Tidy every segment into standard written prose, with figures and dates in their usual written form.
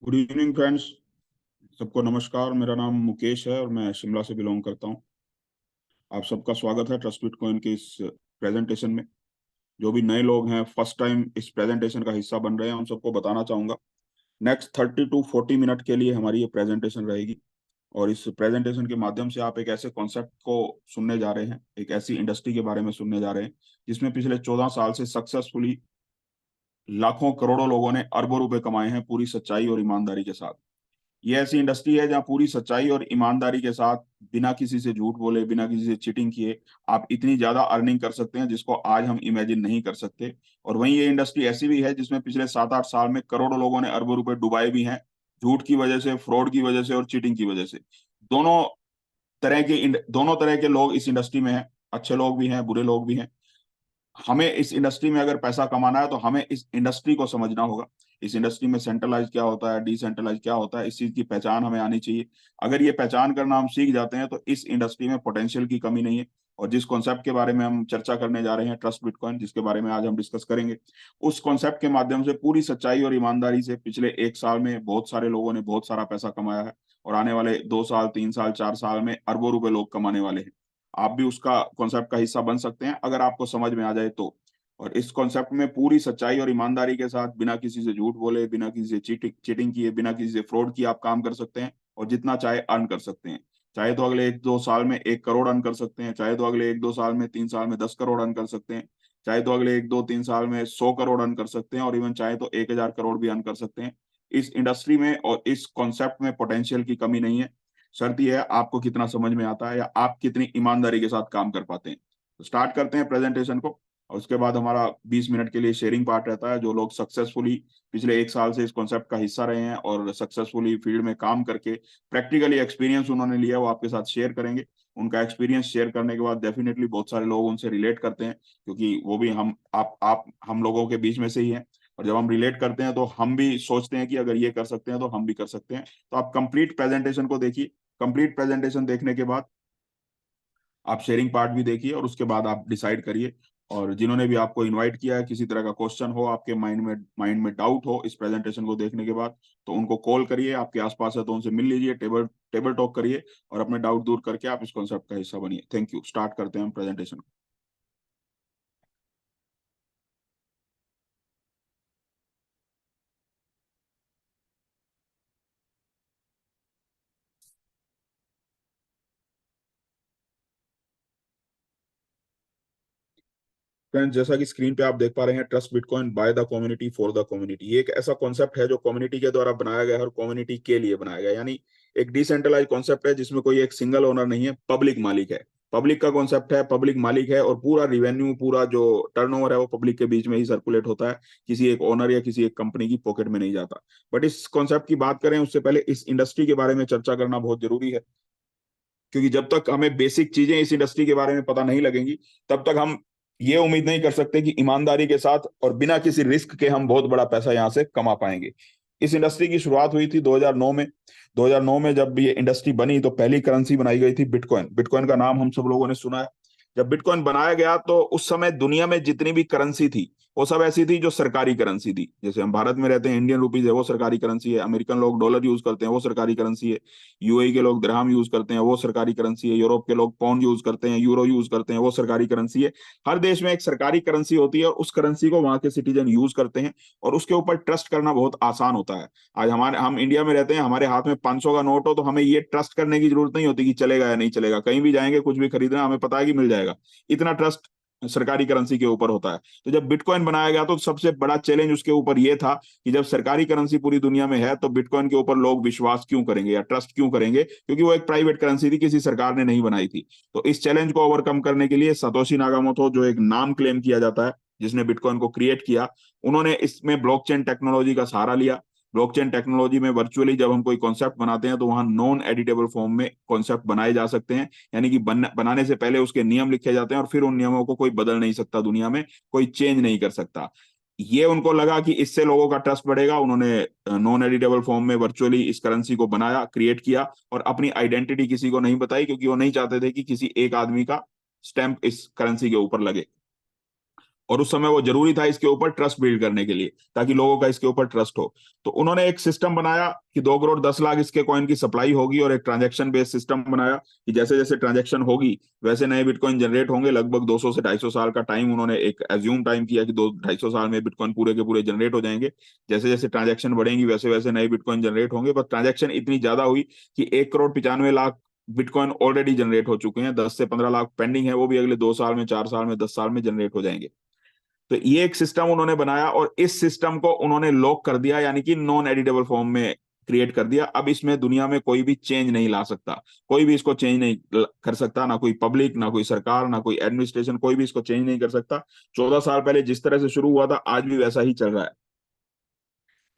Good evening friends. सबको नमस्कार। मेरा नाम मुकेश है और मैं शिमला से बिलोंग करता हूं। आप सबका स्वागत है ट्रस्ट बिटकॉइन के इस प्रेजेंटेशन में। जो भी नए लोग हैं, फर्स्ट टाइम इस प्रेजेंटेशन का हिस्सा बन रहे हैं, उन सबको बताना चाहूंगा नेक्स्ट 30 to 40 मिनट के लिए हमारी ये प्रेजेंटेशन रहेगी। और इस प्रेजेंटेशन के माध्यम से आप एक ऐसे कॉन्सेप्ट को सुनने जा रहे हैं, एक ऐसी इंडस्ट्री के बारे में सुनने जा रहे हैं जिसमें पिछले 14 साल से सक्सेसफुली लाखों करोड़ों लोगों ने अरबों रुपए कमाए हैं पूरी सच्चाई और ईमानदारी के साथ। ये ऐसी इंडस्ट्री है जहां पूरी सच्चाई और ईमानदारी के साथ, बिना किसी से झूठ बोले, बिना किसी से चीटिंग किए, आप इतनी ज्यादा अर्निंग कर सकते हैं जिसको आज हम इमेजिन नहीं कर सकते। और वहीं ये इंडस्ट्री ऐसी भी है जिसमें पिछले 7-8 साल में करोड़ों लोगों ने अरबों रुपए डुबाए भी हैं, झूठ की वजह से, फ्रॉड की वजह से और चीटिंग की वजह से। दोनों दोनों तरह के लोग इस इंडस्ट्री में हैं, अच्छे लोग भी हैं, बुरे लोग भी हैं। हमें इस इंडस्ट्री में अगर पैसा कमाना है तो हमें इस इंडस्ट्री को समझना होगा। इस इंडस्ट्री में सेंट्रलाइज क्या होता है, डिसेंट्रलाइज क्या होता है, इस चीज की पहचान हमें आनी चाहिए। अगर ये पहचान करना हम सीख जाते हैं तो इस इंडस्ट्री में पोटेंशियल की कमी नहीं है। और जिस कॉन्सेप्ट के बारे में हम चर्चा करने जा रहे हैं, ट्रस्ट बिटकॉइन, जिसके बारे में आज हम डिस्कस करेंगे, उस कॉन्सेप्ट के माध्यम से पूरी सच्चाई और ईमानदारी से पिछले 1 साल में बहुत सारे लोगों ने बहुत सारा पैसा कमाया है। और आने वाले 2 साल, 3 साल, 4 साल में अरबों रुपए लोग कमाने वाले हैं। आप भी उसका कॉन्सेप्ट का हिस्सा बन सकते हैं अगर आपको समझ में आ जाए तो। और इस कॉन्सेप्ट में पूरी सच्चाई और ईमानदारी के साथ, बिना किसी से झूठ बोले, बिना किसी से चीटिंग चीटिंग किए, बिना किसी से फ्रॉड किए आप काम कर सकते हैं और जितना चाहे अर्न कर सकते हैं। चाहे तो अगले 1-2 साल में 1 करोड़ अर्न कर सकते हैं, चाहे तो अगले 1-2 साल में, 3 साल में 10 करोड़ अर्न कर सकते हैं, चाहे तो अगले 1-2-3 साल में 100 करोड़ अर्न कर सकते हैं, और इवन चाहे तो 1,000 करोड़ भी अर्न कर सकते हैं। इस इंडस्ट्री में और इस कॉन्सेप्ट में पोटेंशियल की कमी नहीं है। शर्त यह है आपको कितना समझ में आता है या आप कितनी ईमानदारी के साथ काम कर पाते हैं। तो स्टार्ट करते हैं प्रेजेंटेशन को। और उसके बाद हमारा 20 मिनट के लिए शेयरिंग पार्ट रहता है। जो लोग सक्सेसफुली पिछले 1 साल से इस कॉन्सेप्ट का हिस्सा रहे हैं और सक्सेसफुली फील्ड में काम करके प्रैक्टिकली एक्सपीरियंस उन्होंने लिया, वो आपके साथ शेयर करेंगे। उनका एक्सपीरियंस शेयर करने के बाद डेफिनेटली बहुत सारे लोग उनसे रिलेट करते हैं, क्योंकि वो भी आप हम लोगों के बीच में से ही हैं। और जब हम रिलेट करते हैं तो हम भी सोचते हैं कि अगर ये कर सकते हैं तो हम भी कर सकते हैं। तो आप कंप्लीट प्रेजेंटेशन को देखिए। कंप्लीट प्रेजेंटेशन देखने के बाद आप शेयरिंग पार्ट भी देखिए और उसके बाद आप डिसाइड करिए। और जिन्होंने भी आपको इनवाइट किया है, किसी तरह का क्वेश्चन हो, आपके माइंड में डाउट हो इस प्रेजेंटेशन को देखने के बाद, तो उनको कॉल करिए। आपके आसपास है तो उनसे मिल लीजिए, टेबल टेबल टॉक करिए और अपने डाउट दूर करके आप इस कॉन्सेप्ट का हिस्सा बनिए। Thank you. स्टार्ट करते हैं हम प्रेजेंटेशन। फ्रेंड्स, जैसा कि स्क्रीन पे आप देख पा रहे हैं, trust bitcoin by the community for the community, ये एक ऐसा कॉन्सेप्ट है जो कम्युनिटी के द्वारा बनाया गया है और कम्युनिटी के लिए बनाया गया है। यानी एक डिसेंट्रलाइज कॉन्सेप्ट है जिसमें कोई एक सिंगल ओनर नहीं है, पब्लिक मालिक है। पब्लिक का कॉन्सेप्ट है, पब्लिक मालिक है, और पूरा रिवेन्यू, पूरा जो टर्नओवर है वो पब्लिक के बीच में ही सर्कुलेट होता है, किसी एक ओनर या किसी एक कंपनी की पॉकेट में नहीं जाता। बट इस कॉन्सेप्ट की बात करें उससे पहले इस इंडस्ट्री के बारे में चर्चा करना बहुत जरूरी है, क्योंकि जब तक हमें बेसिक चीजें इस इंडस्ट्री के बारे में पता नहीं लगेंगी, तब तक हम ये उम्मीद नहीं कर सकते कि ईमानदारी के साथ और बिना किसी रिस्क के हम बहुत बड़ा पैसा यहां से कमा पाएंगे। इस इंडस्ट्री की शुरुआत हुई थी 2009 में। 2009 में जब ये इंडस्ट्री बनी तो पहली करेंसी बनाई गई थी बिटकॉइन। बिटकॉइन का नाम हम सब लोगों ने सुना है। जब बिटकॉइन बनाया गया तो उस समय दुनिया में जितनी भी करेंसी थी वो सब ऐसी थी जो सरकारी करेंसी थी। जैसे हम भारत में रहते हैं, इंडियन रुपीज है, वो सरकारी करेंसी है। अमेरिकन लोग डॉलर यूज करते हैं, वो सरकारी करेंसी है। यूएई के लोग दिरहम यूज करते हैं, वो सरकारी करेंसी है। यूरोप के लोग पाउंड यूज करते हैं, यूरो यूज करते हैं, वो सरकारी करेंसी है। हर देश में एक सरकारी करेंसी होती है और उस करेंसी को वहां के सिटीजन यूज करते हैं, और उसके ऊपर ट्रस्ट करना बहुत आसान होता है। आज हम इंडिया में रहते हैं, हमारे हाथ में 500 का नोट हो तो हमें ये ट्रस्ट करने की जरूरत नहीं होती कि चलेगा या नहीं चलेगा। कहीं भी जाएंगे, कुछ भी खरीदना, हमें पता है कि मिल जाएगा। इतना ट्रस्ट सरकारी करेंसी के ऊपर होता है। तो जब बिटकॉइन बनाया गया तो सबसे बड़ा चैलेंज उसके ऊपर यह था कि जब सरकारी करेंसी पूरी दुनिया में है तो बिटकॉइन के ऊपर लोग विश्वास क्यों करेंगे या ट्रस्ट क्यों करेंगे, क्योंकि वो एक प्राइवेट करेंसी थी, किसी सरकार ने नहीं बनाई थी। तो इस चैलेंज को ओवरकम करने के लिए सतोशी नागामोटो, जो एक नाम क्लेम किया जाता है जिसने बिटकॉइन को क्रिएट किया, उन्होंने इसमें ब्लॉकचेन टेक्नोलॉजी का सहारा लिया। ब्लॉकचेन टेक्नोलॉजी में वर्चुअली जब हम कोई कॉन्सेप्ट बनाते हैं तो वहां नॉन एडिटेबल फॉर्म में कॉन्सेप्ट बनाए जा सकते हैं। यानी कि बनाने से पहले उसके नियम लिखे जाते हैं और फिर उन नियमों को कोई बदल नहीं सकता, दुनिया में कोई चेंज नहीं कर सकता। ये उनको लगा कि इससे लोगों का ट्रस्ट बढ़ेगा। उन्होंने नॉन एडिटेबल फॉर्म में वर्चुअली इस करेंसी को बनाया, क्रिएट किया, और अपनी आइडेंटिटी किसी को नहीं बताई, क्योंकि वो नहीं चाहते थे कि किसी एक आदमी का स्टैंप इस करेंसी के ऊपर लगे। और उस समय वो जरूरी था इसके ऊपर ट्रस्ट बिल्ड करने के लिए, ताकि लोगों का इसके ऊपर ट्रस्ट हो। तो उन्होंने एक सिस्टम बनाया कि 2 करोड़ 10 लाख इसके कॉइन की सप्लाई होगी, और एक ट्रांजैक्शन बेस्ड सिस्टम बनाया कि जैसे जैसे ट्रांजैक्शन होगी वैसे नए बिटकॉइन जनरेट होंगे। लगभग 200 से 250 साल का टाइम उन्होंने एक एज्यूम टाइम किया कि 200-250 साल में बिटकॉइन पूरे के पूरे जनरेट हो जाएंगे। जैसे जैसे ट्रांजैक्शन बढ़ेंगी वैसे वैसे नए बिटकॉइन जनरेट होंगे। बस ट्रांजैक्शन इतनी ज्यादा हुई कि 1 crore 95 lakh bitcoin already generate हो चुके हैं, 10 से 15 लाख पेंडिंग है, वो भी अगले 2 साल में, 4 साल में, 10 साल में जनरेट हो जाएंगे। तो ये एक सिस्टम उन्होंने बनाया, और इस सिस्टम को उन्होंने लॉक कर दिया, यानी कि नॉन एडिटेबल फॉर्म में क्रिएट कर दिया। अब इसमें दुनिया में कोई भी चेंज नहीं ला सकता, कोई भी इसको चेंज नहीं कर सकता, ना कोई पब्लिक, ना कोई सरकार, ना कोई एडमिनिस्ट्रेशन, कोई भी इसको चेंज नहीं कर सकता। 14 साल पहले जिस तरह से शुरू हुआ था आज भी वैसा ही चल रहा है।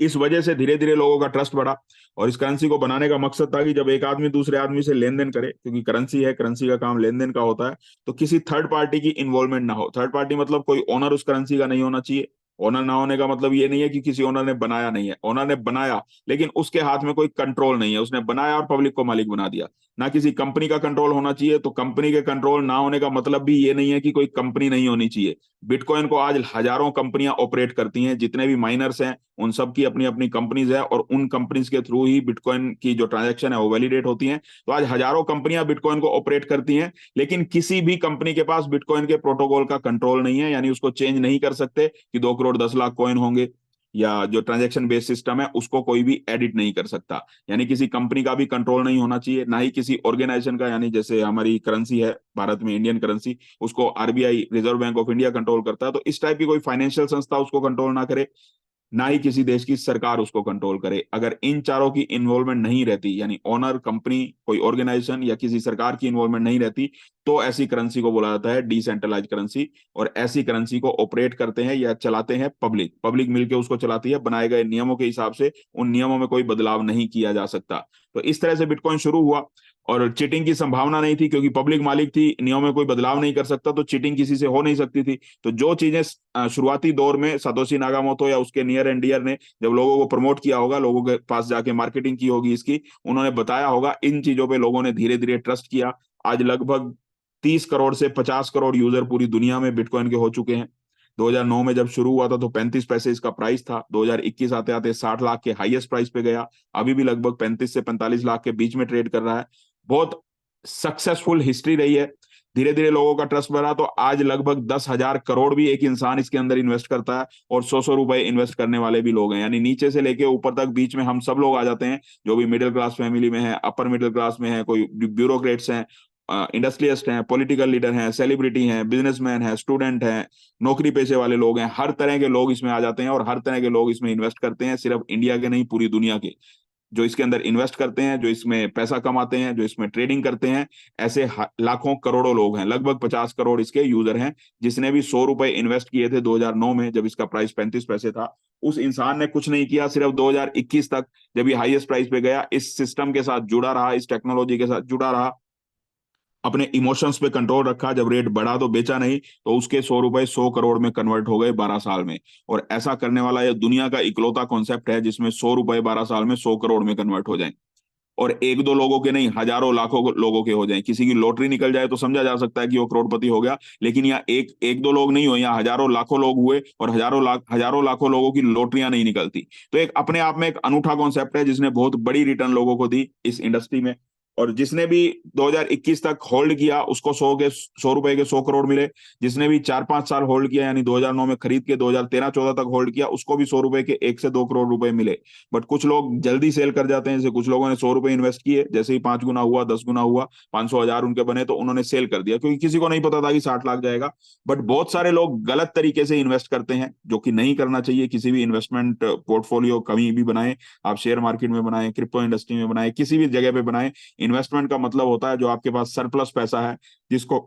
इस वजह से धीरे धीरे लोगों का ट्रस्ट बढ़ा, और इस करेंसी को बनाने का मकसद था कि जब एक आदमी दूसरे आदमी से लेन देन करे, क्योंकि करेंसी है, करेंसी का काम लेन देन का होता है, तो किसी थर्ड पार्टी की इन्वॉल्वमेंट ना हो। थर्ड पार्टी मतलब कोई ओनर उस करेंसी का नहीं होना चाहिए। ओनर ना होने का मतलब ये नहीं है कि किसी ओनर ने बनाया नहीं है, ओनर ने बनाया, लेकिन उसके हाथ में कोई कंट्रोल नहीं है। उसने बनाया और पब्लिक को मालिक बना दिया। ना किसी कंपनी का कंट्रोल होना चाहिए, तो कंपनी के कंट्रोल ना होने का मतलब भी ये नहीं है कि कोई कंपनी नहीं होनी चाहिए। बिटकॉइन को आज हजारों कंपनियां ऑपरेट करती हैं, जितने भी माइनर्स हैं उन सब की अपनी अपनी कंपनीज है, और उन कंपनीज के थ्रू ही बिटकॉइन की जो ट्रांजैक्शन है वो वैलिडेट होती हैं। तो आज हजारों कंपनियां बिटकॉइन को ऑपरेट करती हैं, लेकिन किसी भी कंपनी के पास बिटकॉइन के प्रोटोकॉल का कंट्रोल नहीं है, यानी उसको चेंज नहीं कर सकते कि 2 करोड़ 10 लाख कॉइन होंगे, या जो ट्रांजैक्शन बेस्ड सिस्टम है उसको कोई भी एडिट नहीं कर सकता। यानी किसी कंपनी का भी कंट्रोल नहीं होना चाहिए, ना ही किसी ऑर्गेनाइजेशन का, यानी जैसे हमारी करेंसी है भारत में इंडियन करेंसी, उसको RBI, reserve bank of India control करता है। तो इस टाइप की कोई फाइनेंशियल संस्था उसको कंट्रोल ना करे, ना ही किसी देश की सरकार उसको कंट्रोल करे। अगर इन चारों की इन्वॉल्वमेंट नहीं रहती, यानी ओनर, कंपनी, कोई ऑर्गेनाइजेशन या किसी सरकार की इन्वॉल्वमेंट नहीं रहती, तो ऐसी करेंसी को बोला जाता है डिसेंट्रलाइज करेंसी। और ऐसी करेंसी को ऑपरेट करते हैं या चलाते हैं पब्लिक, पब्लिक मिलकर उसको चलाती है बनाए गए नियमों के हिसाब से। उन नियमों में कोई बदलाव नहीं किया जा सकता। तो इस तरह से बिटकॉइन शुरू हुआ, और चीटिंग की संभावना नहीं थी, क्योंकि पब्लिक मालिक थी, नियम में कोई बदलाव नहीं कर सकता, तो चीटिंग किसी से हो नहीं सकती थी। तो जो चीजें शुरुआती दौर में सातोशी नागामोटो या उसके नियर एंड डियर ने जब लोगों को प्रमोट किया होगा, लोगों के पास जाके मार्केटिंग की होगी इसकी, उन्होंने बताया होगा, इन चीजों पे लोगों ने धीरे धीरे ट्रस्ट किया। आज लगभग 30 करोड़ से 50 करोड़ यूजर पूरी दुनिया में बिटकॉइन के हो चुके हैं। 2009 में जब शुरू हुआ था तो 35 पैसे इसका प्राइस था, 2021 आते आते 60 लाख के हाईएस्ट प्राइस पे गया, अभी भी लगभग 35 से 45 लाख के बीच में ट्रेड कर रहा है। बहुत सक्सेसफुल हिस्ट्री रही है। धीरे धीरे लोगों का ट्रस्ट बढ़ा, तो आज लगभग 10,000 करोड़ भी एक इंसान इसके अंदर इन्वेस्ट करता है, और 100-100 रुपए इन्वेस्ट करने वाले भी लोग हैं, यानी नीचे से लेके ऊपर तक बीच में हम सब लोग आ जाते हैं। जो भी मिडिल क्लास फैमिली में है, अपर मिडिल क्लास में है, कोई ब्यूरोक्रेट्स हैं, इंडस्ट्रियलिस्ट हैं, पॉलिटिकल लीडर हैं, सेलिब्रिटी हैं, बिजनेसमैन हैं, स्टूडेंट हैं, नौकरी पेशे वाले लोग हैं, हर तरह के लोग इसमें आ जाते हैं, और हर तरह के लोग इसमें इन्वेस्ट करते हैं। सिर्फ इंडिया के नहीं, पूरी दुनिया के जो इसके अंदर इन्वेस्ट करते हैं, जो इसमें पैसा कमाते हैं, जो इसमें ट्रेडिंग करते हैं, ऐसे लाखों करोड़ों लोग हैं। लगभग 50 करोड़ इसके यूजर हैं। जिसने भी 100 रुपए इन्वेस्ट किए थे 2009 में, जब इसका प्राइस 35 पैसे था, उस इंसान ने कुछ नहीं किया। सिर्फ 2021 तक जब ये हाईएस्ट प्राइस पे गया, इस सिस्टम के साथ जुड़ा रहा, इस टेक्नोलॉजी के साथ जुड़ा रहा, अपने इमोशंस पे कंट्रोल रखा। जब रेट बढ़ा तो बेचा नहीं, तो उसके 100 रुपए 100 करोड़ में कन्वर्ट हो गए 12 साल में। और ऐसा करने वाला यह दुनिया का इकलौता कॉन्सेप्ट है जिसमें 100 रुपए 12 साल में 100 करोड़ में कन्वर्ट हो जाए। और एक दो लोगों के नहीं, हजारों लाखों लोगों के हो जाए। किसी की लॉटरी निकल जाए तो समझा जा सकता है कि वो करोड़पति हो गया, लेकिन यहाँ एक एक दो लोग नहीं हुए, यहाँ हजारों लाखों लोग हुए, और हजारों लाखों लोगों की लॉटरियां नहीं निकलती। तो एक अपने आप में एक अनूठा कॉन्सेप्ट है जिसने बहुत बड़ी रिटर्न लोगों को दी इस इंडस्ट्री में। और जिसने भी 2021 तक होल्ड किया उसको 100 रुपए के 100 करोड़ मिले। जिसने भी 4-5 साल होल्ड किया, यानी 2009 में खरीद के 2013-14 तक होल्ड किया, उसको भी 100 रुपए के 1 से 2 करोड़ रुपए मिले। बट कुछ लोग जल्दी सेल कर जाते हैं, जैसे कुछ लोगों ने 100 रुपए इन्वेस्ट किए, जैसे ही 5 गुना हुआ, 10 गुना हुआ, 500 हजार उनके बने, तो उन्होंने सेल कर दिया, क्योंकि किसी को नहीं पता था कि 60 लाख जाएगा। बट बहुत सारे लोग गलत तरीके से इन्वेस्ट करते हैं, जो कि नहीं करना चाहिए। किसी भी इन्वेस्टमेंट पोर्टफोलियो कहीं भी बनाए, आप शेयर मार्केट में बनाए, क्रिप्टो इंडस्ट्री में बनाए, किसी भी जगह पे बनाए, इन्वेस्टमेंट का मतलब होता है जो आपके पास सरप्लस पैसा है, जिसको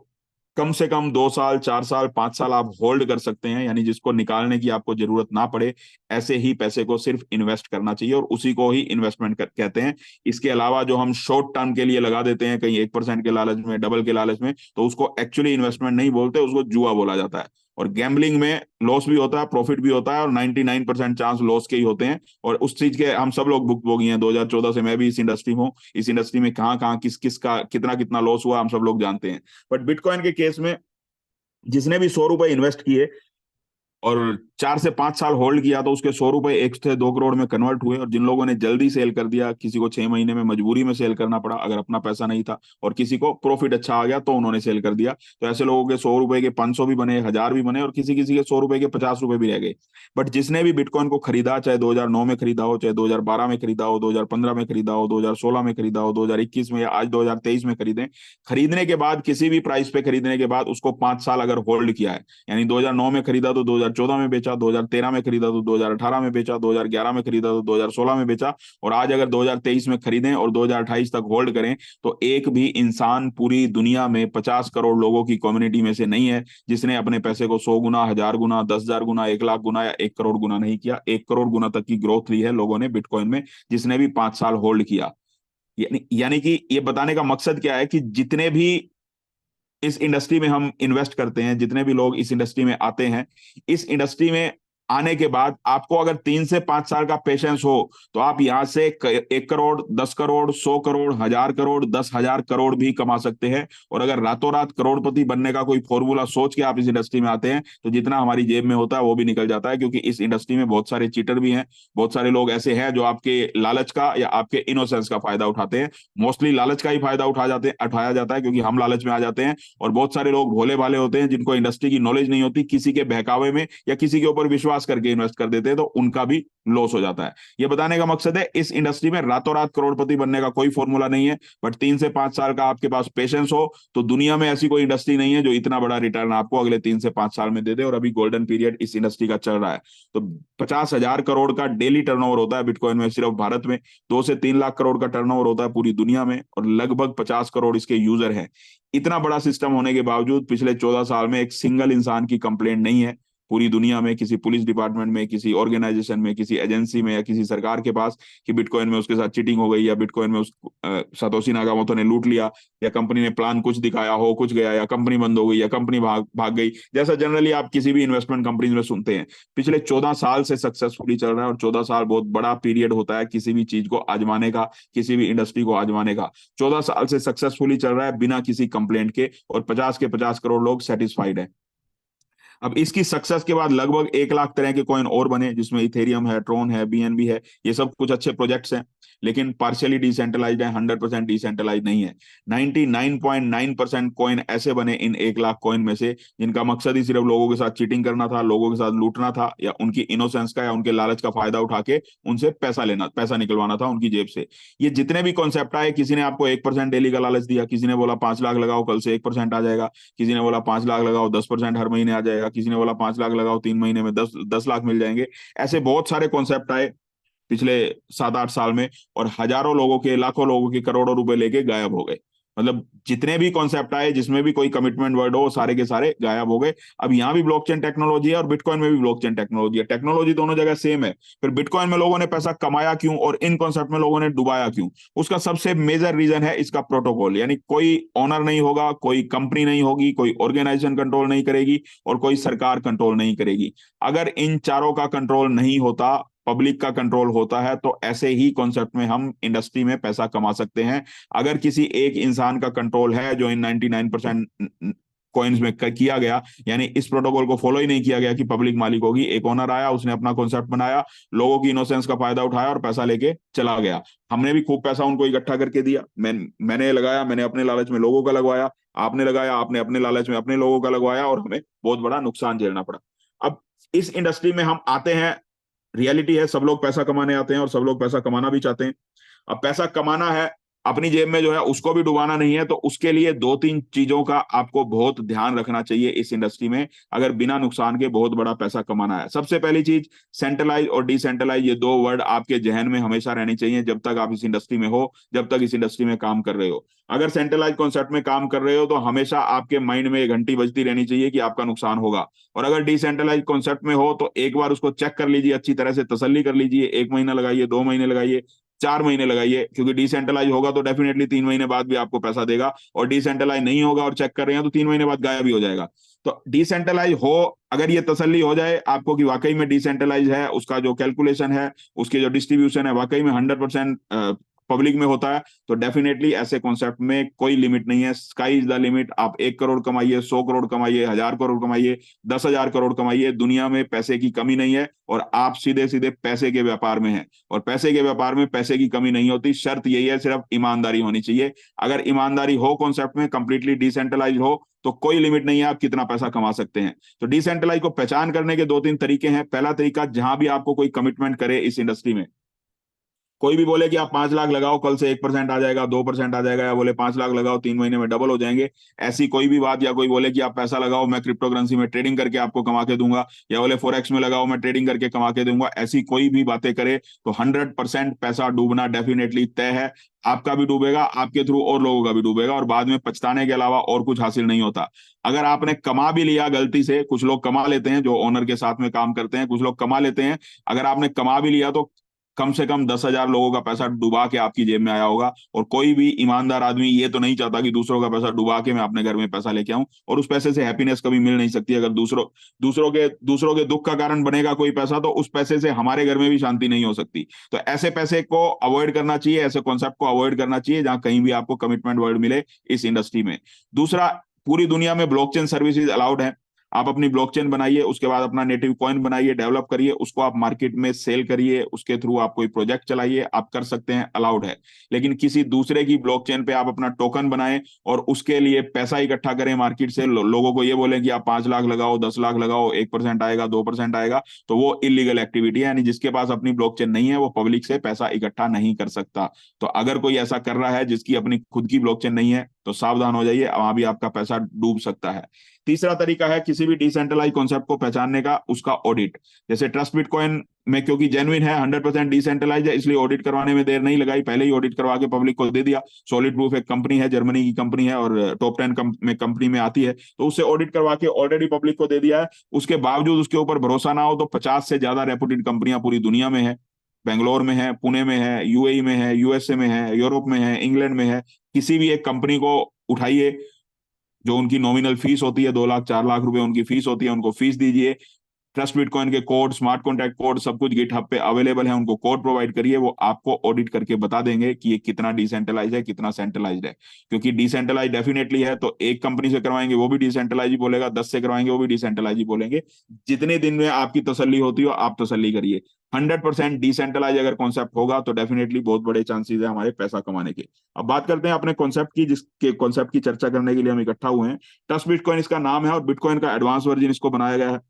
कम से कम 2 साल, 4 साल, 5 साल आप होल्ड कर सकते हैं, यानी जिसको निकालने की आपको जरूरत ना पड़े। ऐसे ही पैसे को सिर्फ इन्वेस्ट करना चाहिए, और उसी को ही इन्वेस्टमेंट कहते हैं। इसके अलावा जो हम शॉर्ट टर्म के लिए लगा देते हैं, कहीं 1% के लालच में, डबल के लालच में, तो उसको एक्चुअली इन्वेस्टमेंट नहीं बोलते, उसको जुआ बोला जाता है। और गैम्बलिंग में लॉस भी होता है, प्रॉफिट भी होता है, और 99% चांस लॉस के ही होते हैं। और उस चीज के हम सब लोग भुक्तभोगी हैं। 2014 से मैं भी इस इंडस्ट्री में हूँ। इस इंडस्ट्री में कहाँ कहाँ किस किस का कितना कितना लॉस हुआ हम सब लोग जानते हैं। बट बिटकॉइन के केस में जिसने भी 100 रुपए इन्वेस्ट किए, और 4 से 5 साल होल्ड किया तो उसके 100 रुपए 1 से 2 करोड़ में कन्वर्ट हुए। और जिन लोगों ने जल्दी सेल कर दिया, किसी को 6 महीने में मजबूरी में सेल करना पड़ा अगर अपना पैसा नहीं था, और किसी को प्रॉफिट अच्छा आ गया तो उन्होंने सेल कर दिया, तो ऐसे लोगों के 100 रुपए के 500 भी बने, 1000 भी बने, और किसी किसी के 100 रुपए के 50 रुपए भी रह गए। बट जिसने भी बिटकॉइन को खरीदा, चाहे 2009 में खरीदा हो, चाहे 2012 में खरीदा हो, 2015 में खरीदा हो, 2016 में खरीदा हो, 2021 में, या आज 2023 में खरीदें, खरीदने के बाद किसी भी प्राइस पे खरीदने के बाद उसको 5 साल अगर होल्ड किया है, यानी 2009 में खरीदा तो 2014 में बेचा, 2013 में खरीदा तो 2018 में बेचा, 2011 में खरीदा तो 2016 में बेचा, और आज अगर 2023 में खरीदें और 2028 तक होल्ड करें, तो एक भी इंसान पूरी दुनिया में 50 करोड़ लोगों की कम्युनिटी में से नहीं है जिसने अपने पैसे को 100 गुना, 1000 गुना, 10,000 गुना, 1,00,000 गुना या 1 करोड़ गुना नहीं किया। 1 करोड़ गुना तक की ग्रोथ ली है लोगों ने बिटकॉइन में, जिसने भी 5 साल होल्ड किया। यानी कि ये बताने का मकसद क्या है कि जितने भी इस इंडस्ट्री में हम इन्वेस्ट करते हैं, जितने भी लोग इस इंडस्ट्री में आते हैं, इस इंडस्ट्री में आने के बाद आपको अगर 3 से 5 साल का पेशेंस हो तो आप यहां से 1 करोड़, 10 करोड़, 100 करोड़, 1000 करोड़, 10,000 करोड़ भी कमा सकते हैं। और अगर रातों रात करोड़पति बनने का कोई फॉर्मूला सोच के आप इस इंडस्ट्री में आते हैं, तो जितना हमारी जेब में होता है वो भी निकल जाता है, क्योंकि इस इंडस्ट्री में बहुत सारे चीटर भी हैं। बहुत सारे लोग ऐसे हैं जो आपके लालच का या आपके इनोसेंस का फायदा उठाते हैं। मोस्टली लालच का ही फायदा उठाया जाता है, क्योंकि हम लालच में आ जाते हैं। और बहुत सारे लोग भोले भाले होते हैं जिनको इंडस्ट्री की नॉलेज नहीं होती, किसी के बहकावे में या किसी के ऊपर विश्वास करके इन्वेस्ट कर देते हैं, तो उनका भी लॉस हो जाता है। यह बताने का मकसद है इस इंडस्ट्री में रातों रात करोड़पति बनने का कोई फॉर्मूला नहीं है, बट 3 से 5 साल का आपके पास पेशेंस हो तो दुनिया में ऐसी कोई इंडस्ट्री नहीं है जो इतना बड़ा रिटर्न आपको अगले 3 से 5 साल में दे दे। और अभी गोल्डन पीरियड इस इंडस्ट्री का चल रहा है। तो 50,000 करोड़ का डेली टर्नओवर होता है बिटकॉइन में सिर्फ भारत में, 2 से 3 लाख करोड़ का टर्नओवर होता है पूरी दुनिया में, और लगभग 50 करोड़ इसके यूजर हैं। इतना बड़ा सिस्टम होने के बावजूद पिछले 14 साल में एक सिंगल इंसान की कंप्लेंट नहीं है पूरी दुनिया में, किसी पुलिस डिपार्टमेंट में, किसी ऑर्गेनाइजेशन में, किसी एजेंसी में, या किसी सरकार के पास, कि बिटकॉइन में उसके साथ चीटिंग हो गई, या बिटकॉइन में सातोशी नाकामोटो ने लूट लिया, या कंपनी ने प्लान कुछ दिखाया हो कुछ गया, या कंपनी बंद हो गई, या कंपनी भाग भाग गई, जैसा जनरली आप किसी भी इन्वेस्टमेंट कंपनी में सुनते हैं। पिछले 14 साल से सक्सेसफुली चल रहा है, और 14 साल बहुत बड़ा पीरियड होता है किसी भी चीज को आजमाने का, किसी भी इंडस्ट्री को आजमाने का। 14 साल से सक्सेसफुली चल रहा है बिना किसी कंप्लेंट के, और 50 के 50 करोड़ लोग सेटिस्फाइड है। अब इसकी सक्सेस के बाद लगभग 1 लाख तरह के कॉइन और बने, जिसमें इथेरियम है, ट्रोन है, बीएनबी है, ये सब कुछ अच्छे प्रोजेक्ट्स हैं, लेकिन पार्शियली डिसेंट्रलाइज्ड है, 100% डिसेंट्रलाइज नहीं है। 99.9% कॉइन ऐसे बने इन 1 लाख कॉइन में से जिनका मकसद ही सिर्फ लोगों के साथ चीटिंग करना था, लोगों के साथ लूटना था, या उनकी इनोसेंस का या उनके लालच का फायदा उठा के उनसे पैसा निकलवाना था उनकी जेब से। ये जितने भी कॉन्सेप्ट आए, किसी ने आपको 1% डेली का लालच दिया, किसी ने बोला 5 लाख लगाओ कल से 1% आ जाएगा, किसी ने बोला 5 लाख लगाओ 10% हर महीने आ जाएगा, किसी ने बोला 5 लाख लगाओ 3 महीने में 10 लाख मिल जाएंगे। ऐसे बहुत सारे कॉन्सेप्ट आए पिछले 7-8 साल में, और हजारों लोगों के, लाखों लोगों के करोड़ों रुपए लेके गायब हो गए। मतलब जितने भी कॉन्सेप्ट आए जिसमें भी कोई कमिटमेंट वर्ड हो, सारे के सारे गायब हो गए। अब यहाँ भी ब्लॉकचेन टेक्नोलॉजी है और बिटकॉइन में भी ब्लॉकचेन टेक्नोलॉजी है, टेक्नोलॉजी दोनों जगह सेम है। फिर बिटकॉइन में लोगों ने पैसा कमाया क्यों और इन कॉन्सेप्ट में लोगों ने डुबाया क्यों? उसका सबसे मेजर रीजन है इसका प्रोटोकॉल, यानी कोई ऑनर नहीं होगा, कोई कंपनी नहीं होगी, कोई ऑर्गेनाइजेशन कंट्रोल नहीं करेगी, और कोई सरकार कंट्रोल नहीं करेगी। अगर इन चारों का कंट्रोल नहीं होता, पब्लिक का कंट्रोल होता है, तो ऐसे ही कॉन्सेप्ट में हम इंडस्ट्री में पैसा कमा सकते हैं। अगर किसी एक इंसान का कंट्रोल है, जो इन 99% कॉइन्स में किया गया, यानी इस प्रोटोकॉल को फॉलो ही नहीं किया गया कि पब्लिक मालिक होगी, एक ओनर आया, उसने अपना कॉन्सेप्ट बनाया, लोगों की इनोसेंस का फायदा उठाया और पैसा लेके चला गया। हमने भी खूब पैसा उनको इकट्ठा करके दिया, मैंने लगाया, मैंने अपने लालच में लोगों का लगवाया, आपने लगाया, आपने अपने लालच में अपने लोगों का लगवाया, और हमें बहुत बड़ा नुकसान झेलना पड़ा। अब इस इंडस्ट्री में हम आते हैं, रियलिटी है सब लोग पैसा कमाने आते हैं और सब लोग पैसा कमाना भी चाहते हैं। अब पैसा कमाना है, अपनी जेब में जो है उसको भी डुबाना नहीं है, तो उसके लिए 2-3 चीजों का आपको बहुत ध्यान रखना चाहिए इस इंडस्ट्री में, अगर बिना नुकसान के बहुत बड़ा पैसा कमाना है। सबसे पहली चीज, सेंट्रलाइज और डिसेंट्रलाइज, ये 2 वर्ड आपके जहन में हमेशा रहनी चाहिए जब तक आप इस इंडस्ट्री में हो, जब तक इस इंडस्ट्री में काम कर रहे हो। अगर सेंट्रलाइज कॉन्सेप्ट में काम कर रहे हो तो हमेशा आपके माइंड में एक घंटी बजती रहनी चाहिए कि आपका नुकसान होगा। और अगर डिसेंट्रलाइज कॉन्सेप्ट में हो तो एक बार उसको चेक कर लीजिए, अच्छी तरह से तसल्ली कर लीजिए, 1 महीना लगाइए, 2 महीने लगाइए, 4 महीने लगाइए, क्योंकि डिसेंट्रलाइज होगा तो डेफिनेटली 3 महीने बाद भी आपको पैसा देगा, और डिसेंट्रलाइज नहीं होगा और चेक कर रहे हैं तो 3 महीने बाद गायब भी हो जाएगा। तो डिसेंट्रलाइज हो, अगर ये तसल्ली हो जाए आपको कि वाकई में डिसेंट्रलाइज है, उसका जो कैलकुलेशन है, उसकी जो डिस्ट्रीब्यूशन है वाकई में 100% पब्लिक में होता है, तो डेफिनेटली ऐसे कॉन्सेप्ट में कोई लिमिट नहीं है, स्काई इज द लिमिट। आप 1 करोड़ कमाइए, 100 करोड़ कमाइए, 1000 करोड़ कमाइए, 10,000 करोड़ कमाइए, दुनिया में पैसे की कमी नहीं है, और आप सीधे सीधे पैसे के व्यापार में हैं, और पैसे के व्यापार में पैसे की कमी नहीं होती। शर्त यही है, सिर्फ ईमानदारी होनी चाहिए। अगर ईमानदारी हो कॉन्सेप्ट में, कंप्लीटली डिसेंट्रलाइज हो, तो कोई लिमिट नहीं है आप कितना पैसा कमा सकते हैं। तो डिसेंट्रलाइज को पहचान करने के 2-3 तरीके हैं। पहला तरीका, जहां भी आपको कोई कमिटमेंट करे इस इंडस्ट्री में, कोई भी बोले कि आप 5 लाख लगाओ, कल से 1% आ जाएगा, 2% आ जाएगा, या बोले 5 लाख लगाओ 3 महीने में डबल हो जाएंगे, ऐसी कोई भी बात, या कोई बोले कि आप पैसा लगाओ मैं क्रिप्टो करेंसी में ट्रेडिंग करके आपको कमा के दूंगा, या बोले फॉरेक्स में लगाओ मैं ट्रेडिंग करके कमा के दूंगा, ऐसी कोई भी बातें करे तो 100% पैसा डूबना डेफिनेटली तय है। आपका भी डूबेगा, आपके थ्रू और लोगों का भी डूबेगा, और बाद में पछताने के अलावा और कुछ हासिल नहीं होता। अगर आपने कमा भी लिया गलती से, कुछ लोग कमा लेते हैं जो ओनर के साथ में काम करते हैं, कुछ लोग कमा लेते हैं, अगर आपने कमा भी लिया तो कम से कम 10,000 लोगों का पैसा डुबा के आपकी जेब में आया होगा। और कोई भी ईमानदार आदमी ये तो नहीं चाहता कि दूसरों का पैसा डुबा के मैं अपने घर में पैसा लेके आऊं, और उस पैसे से हैप्पीनेस कभी मिल नहीं सकती। अगर दूसरों के दुख का कारण बनेगा कोई पैसा, तो उस पैसे से हमारे घर में भी शांति नहीं हो सकती। तो ऐसे पैसे को अवॉइड करना चाहिए, ऐसे कॉन्सेप्ट को अवॉइड करना चाहिए जहां कहीं भी आपको कमिटमेंट वर्ड मिले इस इंडस्ट्री में। दूसरा, पूरी दुनिया में ब्लॉकचेन सर्विसेज अलाउड है। आप अपनी ब्लॉकचेन बनाइए, उसके बाद अपना नेटिव कॉइन बनाइए, डेवलप करिए, उसको आप मार्केट में सेल करिए, उसके थ्रू आप कोई प्रोजेक्ट चलाइए, आप कर सकते हैं, अलाउड है। लेकिन किसी दूसरे की ब्लॉकचेन पे आप अपना टोकन बनाएं और उसके लिए पैसा इकट्ठा करें मार्केट से, लोगों को ये बोलें कि आप 5 लाख लगाओ, 10 लाख लगाओ, 1% आएगा, 2% आएगा, तो वो इलीगल एक्टिविटी है। यानी जिसके पास अपनी ब्लॉकचेन नहीं है वो पब्लिक से पैसा इकट्ठा नहीं कर सकता। तो अगर कोई ऐसा कर रहा है जिसकी अपनी खुद की ब्लॉकचेन नहीं है, तो सावधान हो जाइए, वहां भी आपका पैसा डूब सकता है। तीसरा तरीका है किसी भी डिसेंट्रलाइज कॉन्सेप्ट को पहचानने का, उसका ऑडिट। जैसे ट्रस्ट बिटकॉइन में क्योंकि जेन्युइन है, 100% डिसेंट्रलाइज है, इसलिए ऑडिट करवाने में देर नहीं लगाई, पहले ही ऑडिट करवा के पब्लिक को दे दिया। सॉलिड प्रूफ एक कंपनी है, जर्मनी की कंपनी है, और टॉप 10 में कंपनी में आती है, तो उससे ऑडिट करवा के ऑलरेडी पब्लिक को दे दिया है। उसके बावजूद उसके ऊपर भरोसा ना हो तो 50 से ज्यादा रेपुटेड कंपनियां पूरी दुनिया में है, बेंगलोर में है, पुणे में है, यूएई में है, यूएसए में है, यूरोप में है, इंग्लैंड में है। किसी भी एक कंपनी को उठाइए, जो उनकी नॉमिनल फीस होती है 2 लाख 4 लाख रुपए उनकी फीस होती है, उनको फीस दीजिए। ट्रस्ट बिटकॉइन के कोड, स्मार्ट कॉन्टैक्ट कोड, सब कुछ गिटहब पे अवेलेबल है, उनको कोड प्रोवाइड करिए, वो आपको ऑडिट करके बता देंगे कि ये कितना डिसेंट्रलाइज है, कितना सेंट्रलाइज्ड है। क्योंकि डिसेंट्रलाइज डेफिनेटली है, तो एक कंपनी से करवाएंगे वो भी डिसेंट्रलाइज ही बोलेगा, 10 से करवाएंगे वो भी डिसेंट्रलाइज ही बोलेंगे। जितने दिन में आपकी तसल्ली होती हो आप तसल्ली करिए। 100% डिसेंट्रलाइज अगर कॉन्सेप्ट होगा तो डेफिनेटली बहुत बड़े चांसेस है हमारे पैसा कमाने के। अब बात करते हैं अपने कॉन्सेप्ट की, जिसके कॉन्सेप्ट की चर्चा करने के लिए हम इकट्ठा हुए हैं। ट्रस्ट बिटकॉइन इसका नाम है, और बिटकॉइन का एडवांस वर्जन इसको बनाया गया है।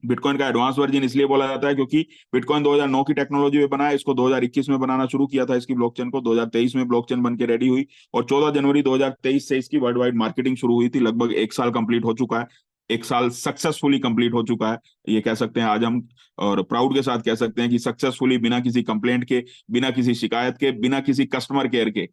बिटकॉइन का एडवांस वर्जन इसलिए बोला जाता है क्योंकि बिटकॉइन 2009 की टेक्नोलॉजी में बना है, इसको 2021 में बनाना शुरू किया था, इसकी ब्लॉकचेन को 2023 में ब्लॉकचेन बन के रेडी हुई, और 14 जनवरी 2023 से इसकी वर्ल्ड वाइड मार्केटिंग शुरू हुई थी। लगभग 1 साल कंप्लीट हो चुका है, 1 साल सक्सेसफुली कंप्लीट हो चुका है, ये कह सकते हैं आज हम, और प्राउड के साथ कह सकते हैं कि सक्सेसफुली, बिना किसी कंप्लेंट के, बिना किसी शिकायत के, बिना किसी कस्टमर केयर के,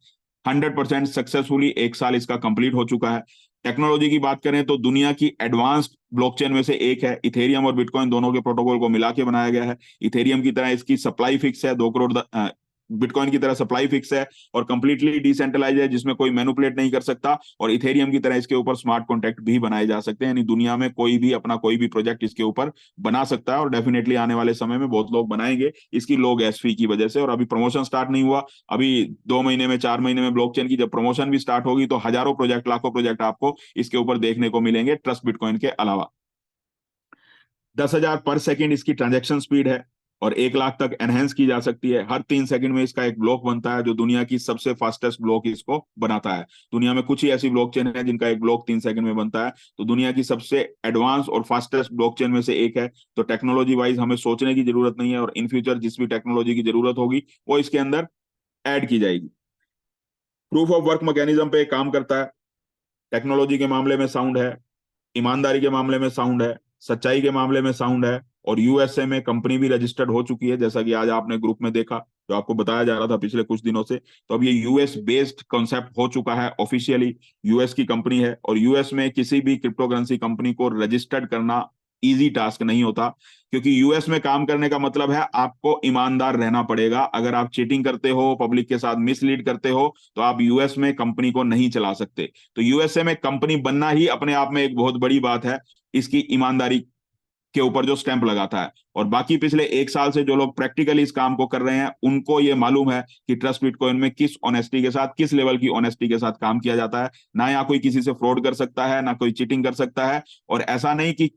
100% सक्सेसफुली 1 साल इसका कंप्लीट हो चुका है। टेक्नोलॉजी की बात करें तो दुनिया की एडवांस्ड ब्लॉकचेन में से एक है। इथेरियम और बिटकॉइन दोनों के प्रोटोकॉल को मिला के बनाया गया है। इथेरियम की तरह इसकी सप्लाई फिक्स है, 2 करोड़, बिटकॉइन की तरह सप्लाई फिक्स है और कंप्लीटली डिसेंट्रलाइज है, जिसमें कोई मैनिपुलेट नहीं कर सकता। और इथेरियम की तरह इसके ऊपर स्मार्ट कॉन्ट्रैक्ट भी बनाए जा सकते हैं, यानी दुनिया में कोई भी अपना कोई भी प्रोजेक्ट इसके ऊपर बना सकता है, और डेफिनेटली आने वाले समय में बहुत लोग बनाएंगे इसकी लो गैस फी की वजह से। और अभी प्रमोशन स्टार्ट नहीं हुआ, अभी 2 महीने में, 4 महीने में ब्लॉकचेन की जब प्रमोशन भी स्टार्ट होगी तो हजारों प्रोजेक्ट, लाखों प्रोजेक्ट आपको इसके ऊपर देखने को मिलेंगे ट्रस्ट बिटकॉइन के अलावा। 10,000 पर सेकंड इसकी ट्रांजैक्शन स्पीड है, और 1 लाख तक एनहेंस की जा सकती है। हर 3 सेकंड में इसका एक ब्लॉक बनता है, जो दुनिया की सबसे फास्टेस्ट ब्लॉक इसको बनाता है। दुनिया में कुछ ही ऐसी ब्लॉकचेन है जिनका एक ब्लॉक 3 सेकंड में बनता है, तो दुनिया की सबसे एडवांस और फास्टेस्ट ब्लॉकचेन में से एक है। तो टेक्नोलॉजी वाइज हमें सोचने की जरूरत नहीं है, और इन फ्यूचर जिस भी टेक्नोलॉजी की जरूरत होगी वो इसके अंदर ऐड की जाएगी। प्रूफ ऑफ वर्क मैकेनिज्म पे काम करता है, टेक्नोलॉजी के मामले में साउंड है, ईमानदारी के मामले में साउंड है, सच्चाई के मामले में साउंड है, और यूएसए में कंपनी भी रजिस्टर्ड हो चुकी है, जैसा कि आज आपने ग्रुप में देखा, जो आपको बताया जा रहा था पिछले कुछ दिनों से। तो अब ये यूएस बेस्ड कॉन्सेप्ट हो चुका है, ऑफिशियली यूएस की कंपनी है, और यूएस में किसी भी क्रिप्टो करेंसी कंपनी को रजिस्टर्ड करना इजी टास्क नहीं होता, क्योंकि यूएस में काम करने का मतलब है आपको ईमानदार रहना पड़ेगा। अगर आप चीटिंग करते हो, पब्लिक के साथ मिसलीड करते हो, तो आप यूएस में कंपनी को नहीं चला सकते। तो यूएसए में कंपनी बनना ही अपने आप में एक बहुत बड़ी बात है, इसकी ईमानदारी के ऊपर जो स्टैंप लगाता है। और बाकी पिछले 1 साल से जो लोग प्रैक्टिकली इस काम को कर रहे हैं उनको ये मालूम है कि ट्रस्ट बिटकॉइन में किस ऑनेस्टी के साथ, किस लेवल की ऑनेस्टी के साथ काम किया जाता है। ना यहाँ कोई किसी से फ्रॉड कर सकता है, ना कोई चीटिंग कर सकता है। और ऐसा नहीं कि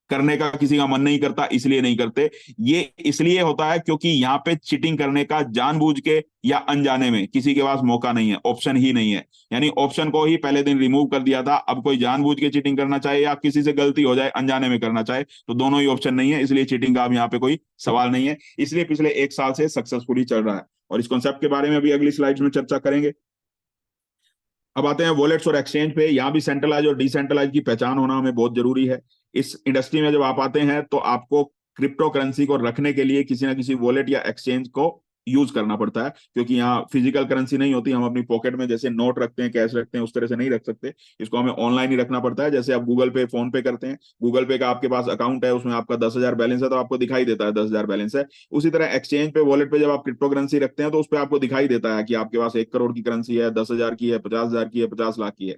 करने का किसी का मन नहीं करता इसलिए नहीं करते, ये इसलिए होता है क्योंकि यहाँ पे चीटिंग करने का जानबूझ के या अनजाने में किसी के पास मौका नहीं है, ऑप्शन ही नहीं है। यानी ऑप्शन को ही पहले दिन रिमूव कर दिया था। अब कोई जानबूझ के चीटिंग करना चाहे या किसी से गलती हो जाए अनजाने में करना चाहे तो दोनों ही ऑप्शन नहीं है, इसलिए चीटिंग का अब यहाँ पे कोई सवाल नहीं है। इसलिए पिछले 1 साल से सक्सेसफुली चल रहा है और इस कॉन्सेप्ट के बारे में अभी अगली स्लाइड्स में चर्चा करेंगे। अब आते हैं वॉलेट्स और एक्सचेंज पे। यहाँ भी सेंट्रलाइज और डिसेंट्रलाइज की पहचान होना हमें बहुत जरूरी है। इस इंडस्ट्री में जब आप आते हैं तो आपको क्रिप्टो करेंसी को रखने के लिए किसी ना किसी वॉलेट या एक्सचेंज को यूज करना पड़ता है, क्योंकि यहाँ फिजिकल करेंसी नहीं होती। हम अपनी पॉकेट में जैसे नोट रखते हैं, कैश रखते हैं, उस तरह से नहीं रख सकते। इसको हमें ऑनलाइन ही रखना पड़ता है। जैसे आप गूगल पे, फोन पे करते हैं, गूगल पे का आपके पास अकाउंट है, उसमें आपका 10,000 बैलेंस है तो आपको दिखाई देता है 10,000 बैलेंस है। उसी तरह एक्सचेंज पे, वॉलेट पे जब आप क्रिप्टो करेंसी रखते हैं तो उस पर आपको दिखाई देता है कि आपके पास 1 करोड़ की करेंसी है, 10,000 की है, 50,000 की है, 50 लाख की है।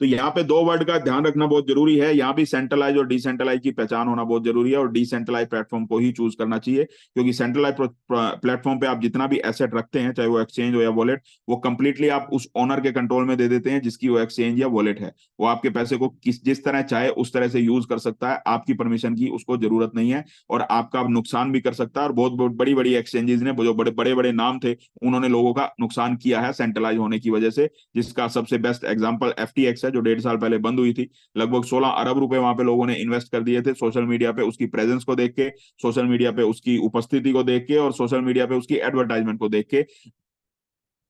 तो यहाँ पे दो वर्ड का ध्यान रखना बहुत जरूरी है। यहाँ भी सेंट्रलाइज और डिसेंट्रलाइज की पहचान होना बहुत जरूरी है और डिसेंट्रलाइज प्लेटफॉर्म को ही चूज करना चाहिए, क्योंकि सेंट्रलाइज प्लेटफॉर्म पे आप जितना भी एसेट रखते हैं, चाहे वो एक्सचेंज हो या वॉलेट, वो कंप्लीटली आप उस ओनर के कंट्रोल में दे देते हैं जिसकी वो एक्सचेंज या वॉलेट है। वो आपके पैसे को जिस तरह चाहे उस तरह से यूज कर सकता है, आपकी परमिशन की उसको जरूरत नहीं है और आपका नुकसान भी कर सकता है। और बहुत बहुत बड़ी बड़ी एक्सचेंजेस ने, जो बड़े बड़े बड़े नाम थे, उन्होंने लोगों का नुकसान किया है सेंट्रलाइज होने की वजह से, जिसका सबसे बेस्ट एग्जांपल FTX है, जो 1.5 साल पहले बंद हुई थी। लगभग 16 अरब रुपए वहां पे लोगों ने इन्वेस्ट कर दिए थे, सोशल मीडिया पे उसकी प्रेजेंस को देख के, सोशल मीडिया पे उसकी उपस्थिति को देख के और सोशल मीडिया पे उसकी एडवर्टाइजमेंट को देख के।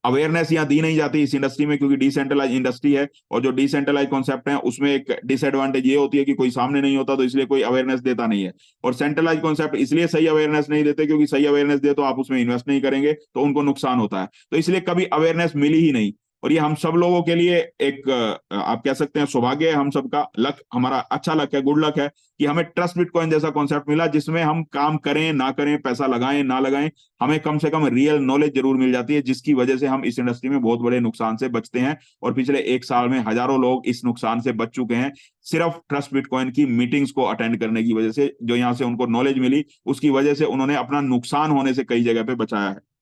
अवेयरनेस यहाँ दी नहीं जाती इस इंडस्ट्री में, क्योंकि डिसेंट्रलाइज इंडस्ट्री है और जो डिसेंट्रलाइज कॉन्सेप्ट है उसमें एक डिसएडवांटेज ये होती है कि कोई सामने नहीं होता, तो इसलिए कोई अवेयरनेस देता नहीं है। और सेंट्रलाइज कॉन्सेप्ट इसलिए सही अवेयरनेस नहीं देते क्योंकि सही अवेयरनेस दे तो आप उसमें इन्वेस्ट नहीं करेंगे तो उनको नुकसान होता है, तो इसलिए कभी अवेयरनेस मिली ही नहीं। और ये हम सब लोगों के लिए एक आप कह सकते हैं सौभाग्य है, हम सबका लक, हमारा अच्छा लक है, गुड लक है कि हमें ट्रस्ट बिटकॉइन जैसा कॉन्सेप्ट मिला जिसमें हम काम करें ना करें, पैसा लगाएं ना लगाएं, हमें कम से कम रियल नॉलेज जरूर मिल जाती है, जिसकी वजह से हम इस इंडस्ट्री में बहुत बड़े नुकसान से बचते हैं। और पिछले 1 साल में हजारों लोग इस नुकसान से बच चुके हैं, सिर्फ ट्रस्ट बिटकॉइन की मीटिंग्स को अटेंड करने की वजह से। जो यहाँ से उनको नॉलेज मिली उसकी वजह से उन्होंने अपना नुकसान होने से कई जगह पे बचाया है।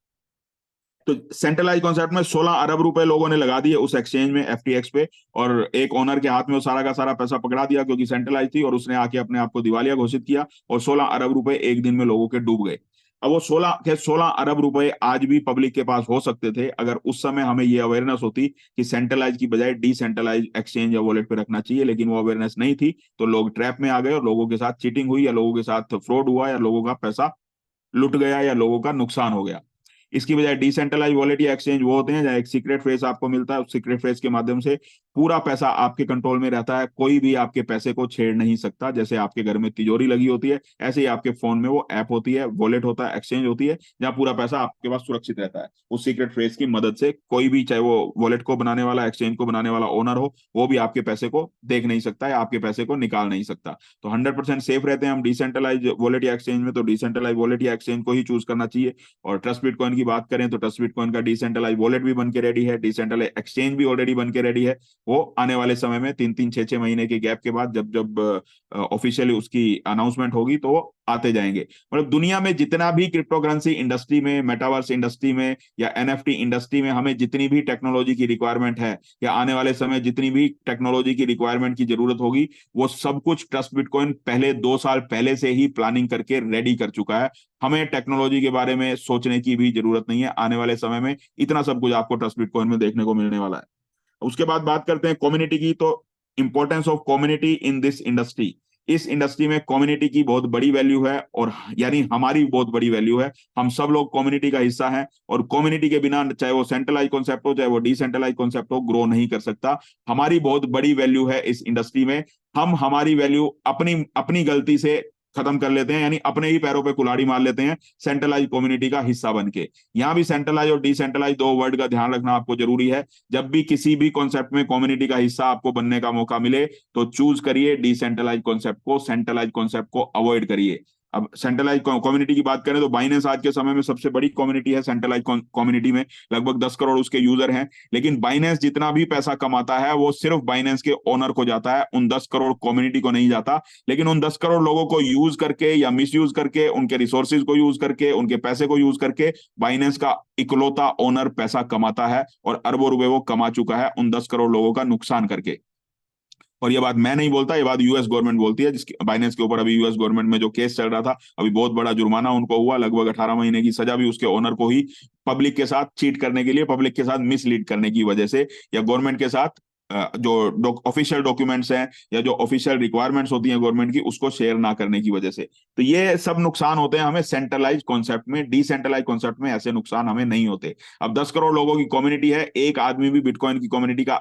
तो सेंट्रलाइज कॉन्सेप्ट में 16 अरब रुपए लोगों ने लगा दिए उस एक्सचेंज में, FTX पे, और एक ओनर के हाथ में वो सारा का सारा पैसा पकड़ा दिया क्योंकि सेंट्रलाइज थी, और उसने आके अपने आप को दिवालिया घोषित किया और 16 अरब रुपए एक दिन में लोगों के डूब गए। अब वो 16 अरब रुपए आज भी पब्लिक के पास हो सकते थे अगर उस समय हमें ये अवेयरनेस होती कि सेंट्रलाइज की बजाय डिसेंट्रलाइज एक्सचेंज या वॉलेट पे रखना चाहिए, लेकिन वो अवेयरनेस नहीं थी तो लोग ट्रैप में आ गए और लोगों के साथ चीटिंग हुई या लोगों के साथ फ्रॉड हुआ या लोगों का पैसा लुट गया या लोगों का नुकसान हो गया। इसकी बजाय डिसेंट्रलाइज वॉलेट या एक्सचेंज वो होते हैं जहां एक सीक्रेट फेस आपको मिलता है, उस सीक्रेट फेस के माध्यम से पूरा पैसा आपके कंट्रोल में रहता है, कोई भी आपके पैसे को छेड़ नहीं सकता। जैसे आपके घर में तिजोरी लगी होती है, ऐसे ही आपके फोन में वो ऐप होती है, वॉलेट होता है, एक्सचेंज होती है, जहां पूरा पैसा आपके पास सुरक्षित रहता है। उस सीक्रेट फेस की मदद से कोई भी, चाहे वो वॉलेट को बनाने वाला, एक्सचेंज को बनाने वाला ओनर हो, वो भी आपके पैसे को देख नहीं सकता है, आपके पैसे को निकाल नहीं सकता। तो 100% सेफ रहते हैं हम डिसेंट्रलाइज वॉलेट या एक्सचेंज में, तो डिसेंट्रलाइज वॉलेट या एक्सचेंज को ही चूज करना चाहिए। और ट्रस्ट बिटकॉइन की बात करें तो ट्रस्ट बिटकॉइन का डिसेंट्रलाइज वॉलेट भी बन के रेडी है, डिसेंट्रलाइज एक्सचेंज भी ऑलरेडी बन के रेडी है। वो आने वाले समय में 3-3, 6-6 महीने के गैप के बाद जब जब ऑफिशियली उसकी अनाउंसमेंट होगी तो वो आते जाएंगे। मतलब दुनिया में जितना भी क्रिप्टो करेंसी इंडस्ट्री में, मेटावर्स इंडस्ट्री में या NFT इंडस्ट्री में हमें जितनी भी टेक्नोलॉजी की रिक्वायरमेंट है या आने वाले समय जितनी भी टेक्नोलॉजी की रिक्वायरमेंट की जरूरत होगी, वो सब कुछ ट्रस्ट बिटकॉइन पहले 2 साल पहले से ही प्लानिंग करके रेडी कर चुका है। हमें टेक्नोलॉजी के बारे में सोचने की भी जरूरत नहीं है, आने वाले समय में इतना सब कुछ आपको ट्रस्ट बिटकॉइन में देखने को मिलने वाला है। उसके बाद बात करते हैं कम्युनिटी की। तो importance of community in this industry, इस इंडस्ट्री में कम्युनिटी की बहुत बड़ी वैल्यू है, और यानी हमारी बहुत बड़ी वैल्यू है। हम सब लोग कम्युनिटी का हिस्सा हैं और कम्युनिटी के बिना, चाहे वो सेंट्रलाइज कॉन्सेप्ट हो चाहे वो डिसेंट्रलाइज कॉन्सेप्ट हो, ग्रो नहीं कर सकता। हमारी बहुत बड़ी वैल्यू है इस इंडस्ट्री में। हम हमारी वैल्यू अपनी अपनी गलती से खत्म कर लेते हैं, यानी अपने ही पैरों पे कुल्हाड़ी मार लेते हैं सेंट्रलाइज कम्युनिटी का हिस्सा बन के। यहां भी सेंट्रलाइज और डिसेंट्रलाइज दो वर्ड का ध्यान रखना आपको जरूरी है। जब भी किसी भी कॉन्सेप्ट में कम्युनिटी का हिस्सा आपको बनने का मौका मिले तो चूज करिए डिसेंट्रलाइज कॉन्सेप्ट को, सेंट्रलाइज कॉन्सेप्ट को अवॉइड करिए। अब सेंट्रलाइज कम्युनिटी की बात करें तो बाइनेंस आज के समय में सबसे बड़ी कम्युनिटी है सेंट्रलाइज कम्युनिटी में, लगभग 10 करोड़ उसके यूजर हैं। लेकिन बाइनेंस जितना भी पैसा कमाता है वो सिर्फ बाइनेंस के ओनर को जाता है, उन 10 करोड़ कम्युनिटी को नहीं जाता। लेकिन उन 10 करोड़ लोगों को यूज करके या मिस यूज करके, उनके रिसोर्सेज को यूज करके, उनके पैसे को यूज करके बाइनेंस का इकलौता ओनर पैसा कमाता है, और अरबों रुपए वो कमा चुका है उन 10 करोड़ लोगों का नुकसान करके। और ये बात मैं नहीं बोलता, ये बात यूएस गवर्नमेंट बोलती है, जिसकी बाइनेंस के ऊपर अभी यूएस गवर्नमेंट में जो केस चल रहा था, अभी बहुत बड़ा जुर्माना उनको हुआ, लगभग 18 महीने की सजा भी उसके ओनर को ही, पब्लिक के साथ चीट करने के लिए, पब्लिक के साथ मिसलीड करने की वजह से, या गवर्नमेंट के साथ जो ऑफिशियल डॉक्यूमेंट्स हैं या जो ऑफिशियल रिक्वायरमेंट्स होती हैं गवर्नमेंट की, उसको शेयर ना करने की वजह से। तो ये सब नुकसान होते हैं हमें सेंट्रलाइज कॉन्सेप्ट में। डिसेंट्रलाइज कॉन्सेप्ट में ऐसे नुकसान हमें नहीं होते। अब 10 करोड़ लोगों की कम्युनिटी है, एक आदमी भी बिटकॉइन की कम्युनिटी का,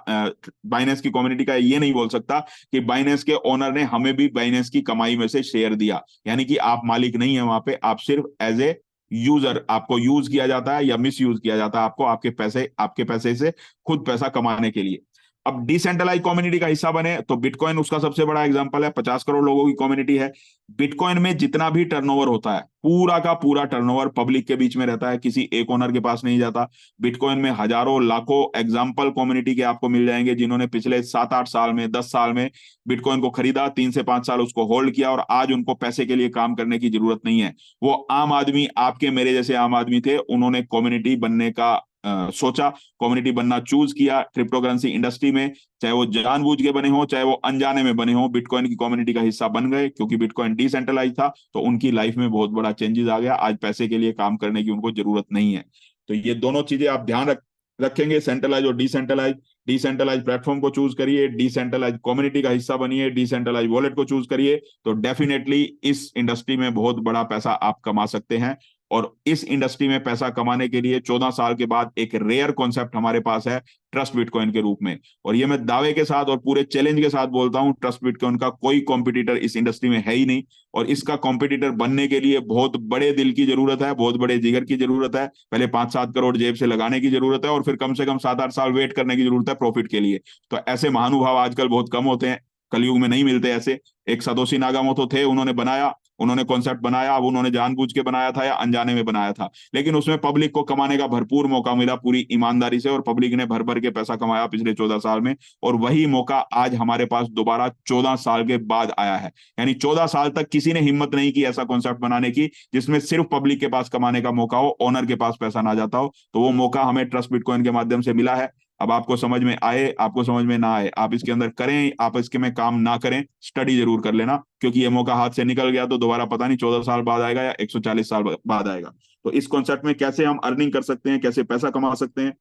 बाइनेंस की कम्युनिटी का ये नहीं बोल सकता कि बाइनेंस के ओनर ने हमें भी बाइनेंस की कमाई में से शेयर दिया। यानी कि आप मालिक नहीं है वहां पे, आप सिर्फ एज ए यूजर, आपको यूज किया जाता है या मिस यूज किया जाता है आपको, आपके पैसे से खुद पैसा कमाने के लिए। अब डिसेंट्रलाइज कम्युनिटी का हिस्सा बने तो बिटकॉइन उसका सबसे बड़ा एग्जांपल है। 50 करोड़ लोगों की कम्युनिटी है। बिटकॉइन में जितना भी टर्नओवर होता है, पूरा का पूरा टर्नओवर पब्लिक के बीच में रहता है, किसी एक ओनर के पास नहीं जाता। बिटकॉइन में हजारों लाखों एग्जाम्पल कम्युनिटी के आपको मिल जाएंगे, जिन्होंने पिछले 7-8 साल में, 10 साल में बिटकॉइन को खरीदा, 3 से 5 साल उसको होल्ड किया, और आज उनको पैसे के लिए काम करने की जरूरत नहीं है। वो आम आदमी, आपके मेरे जैसे आम आदमी थे, उन्होंने कम्युनिटी बनने का सोचा, कम्युनिटी बनना चूज किया क्रिप्टो करेंसी इंडस्ट्री में। चाहे वो जानबूझ के बने हो, चाहे वो अनजाने में बने हो, बिटकॉइन की कम्युनिटी का हिस्सा बन गए, क्योंकि बिटकॉइन डिसेंट्रलाइज था, तो उनकी लाइफ में बहुत बड़ा चेंजेस आ गया। आज पैसे के लिए काम करने की उनको जरूरत नहीं है। तो ये दोनों चीजें आप ध्यान रखेंगे, सेंट्रलाइज और डिसेंट्रलाइज। डिसेंट्रलाइज प्लेटफॉर्म को चूज करिए, डिसेंट्रलाइज कम्युनिटी का हिस्सा बनिए, डिसेंट्रलाइज वॉलेट को चूज करिए, तो डेफिनेटली इस इंडस्ट्री में बहुत बड़ा पैसा आप कमा सकते हैं। और इस इंडस्ट्री में पैसा कमाने के लिए 14 साल के बाद एक रेयर कॉन्सेप्ट हमारे पास है, ट्रस्ट बिटकॉइन के रूप में। और ये मैं दावे के साथ और पूरे चैलेंज के साथ बोलता हूं, ट्रस्ट बिटकॉइन का कोई कॉम्पिटिटर इस इंडस्ट्री में है ही नहीं। और इसका कॉम्पिटिटर बनने के लिए बहुत बड़े दिल की जरूरत है, बहुत बड़े जिगर की जरूरत है। पहले 5-7 करोड़ जेब से लगाने की जरूरत है, और फिर कम से कम 7-8 साल वेट करने की जरूरत है प्रॉफिट के लिए। तो ऐसे महानुभाव आजकल बहुत कम होते हैं, कलयुग में नहीं मिलते ऐसे। एक सतोशी नागामोतो थे, उन्होंने बनाया, उन्होंने कॉन्सेप्ट बनाया, अब उन्होंने जानबूझ के बनाया था या अनजाने में बनाया था, लेकिन उसमें पब्लिक को कमाने का भरपूर मौका मिला पूरी ईमानदारी से, और पब्लिक ने भर भर के पैसा कमाया पिछले 14 साल में। और वही मौका आज हमारे पास दोबारा 14 साल के बाद आया है। यानी 14 साल तक किसी ने हिम्मत नहीं की ऐसा कॉन्सेप्ट बनाने की जिसमें सिर्फ पब्लिक के पास कमाने का मौका हो, ओनर के पास पैसा ना जाता हो। तो वो मौका हमें ट्रस्ट बिटकॉइन के माध्यम से मिला है। अब आपको समझ में आए, आपको समझ में ना आए, आप इसके अंदर करें, आप इसके में काम ना करें, स्टडी जरूर कर लेना, क्योंकि ये मौका हाथ से निकल गया तो दोबारा पता नहीं 14 साल बाद आएगा या 140 साल बाद आएगा। तो इस कॉन्सेप्ट में कैसे हम अर्निंग कर सकते हैं, कैसे पैसा कमा सकते हैं,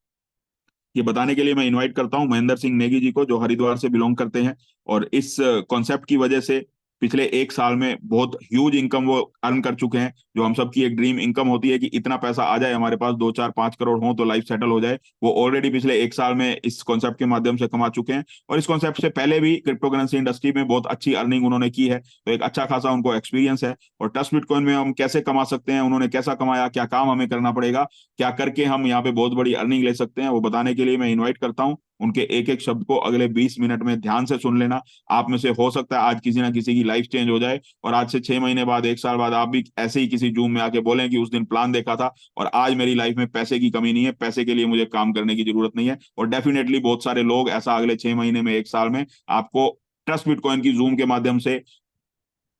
ये बताने के लिए मैं इनवाइट करता हूं महेंद्र सिंह नेगी जी को, जो हरिद्वार से बिलोंग करते हैं। और इस कॉन्सेप्ट की वजह से पिछले 1 साल में बहुत ह्यूज इनकम वो अर्न कर चुके हैं। जो हम सबकी एक ड्रीम इनकम होती है कि इतना पैसा आ जाए हमारे पास, 2, 4, 5 करोड़ हो तो लाइफ सेटल हो जाए, वो ऑलरेडी पिछले 1 साल में इस कॉन्सेप्ट के माध्यम से कमा चुके हैं। और इस कॉन्सेप्ट से पहले भी क्रिप्टो करेंसी इंडस्ट्री में बहुत अच्छी अर्निंग उन्होंने की है, तो एक अच्छा खासा उनको एक्सपीरियंस है। और ट्रस्ट बिटकॉइन में हम कैसे कमा सकते हैं, उन्होंने कैसा कमाया, क्या काम हमें करना पड़ेगा, क्या करके हम यहाँ पे बहुत बड़ी अर्निंग ले सकते हैं, वो बताने के लिए मैं इनवाइट करता हूँ। उनके एक एक शब्द को अगले 20 मिनट में ध्यान से सुन लेना। आप में से हो सकता है आज किसी ना किसी की लाइफ चेंज हो जाए, और आज से 6 महीने बाद, 1 साल बाद आप भी ऐसे ही किसी जूम में आके बोलें कि उस दिन प्लान देखा था और आज मेरी लाइफ में पैसे की कमी नहीं है, पैसे के लिए मुझे काम करने की जरूरत नहीं है। और डेफिनेटली बहुत सारे लोग ऐसा अगले 6 महीने में, 1 साल में आपको ट्रस्ट बिटकॉइन की जूम के माध्यम से,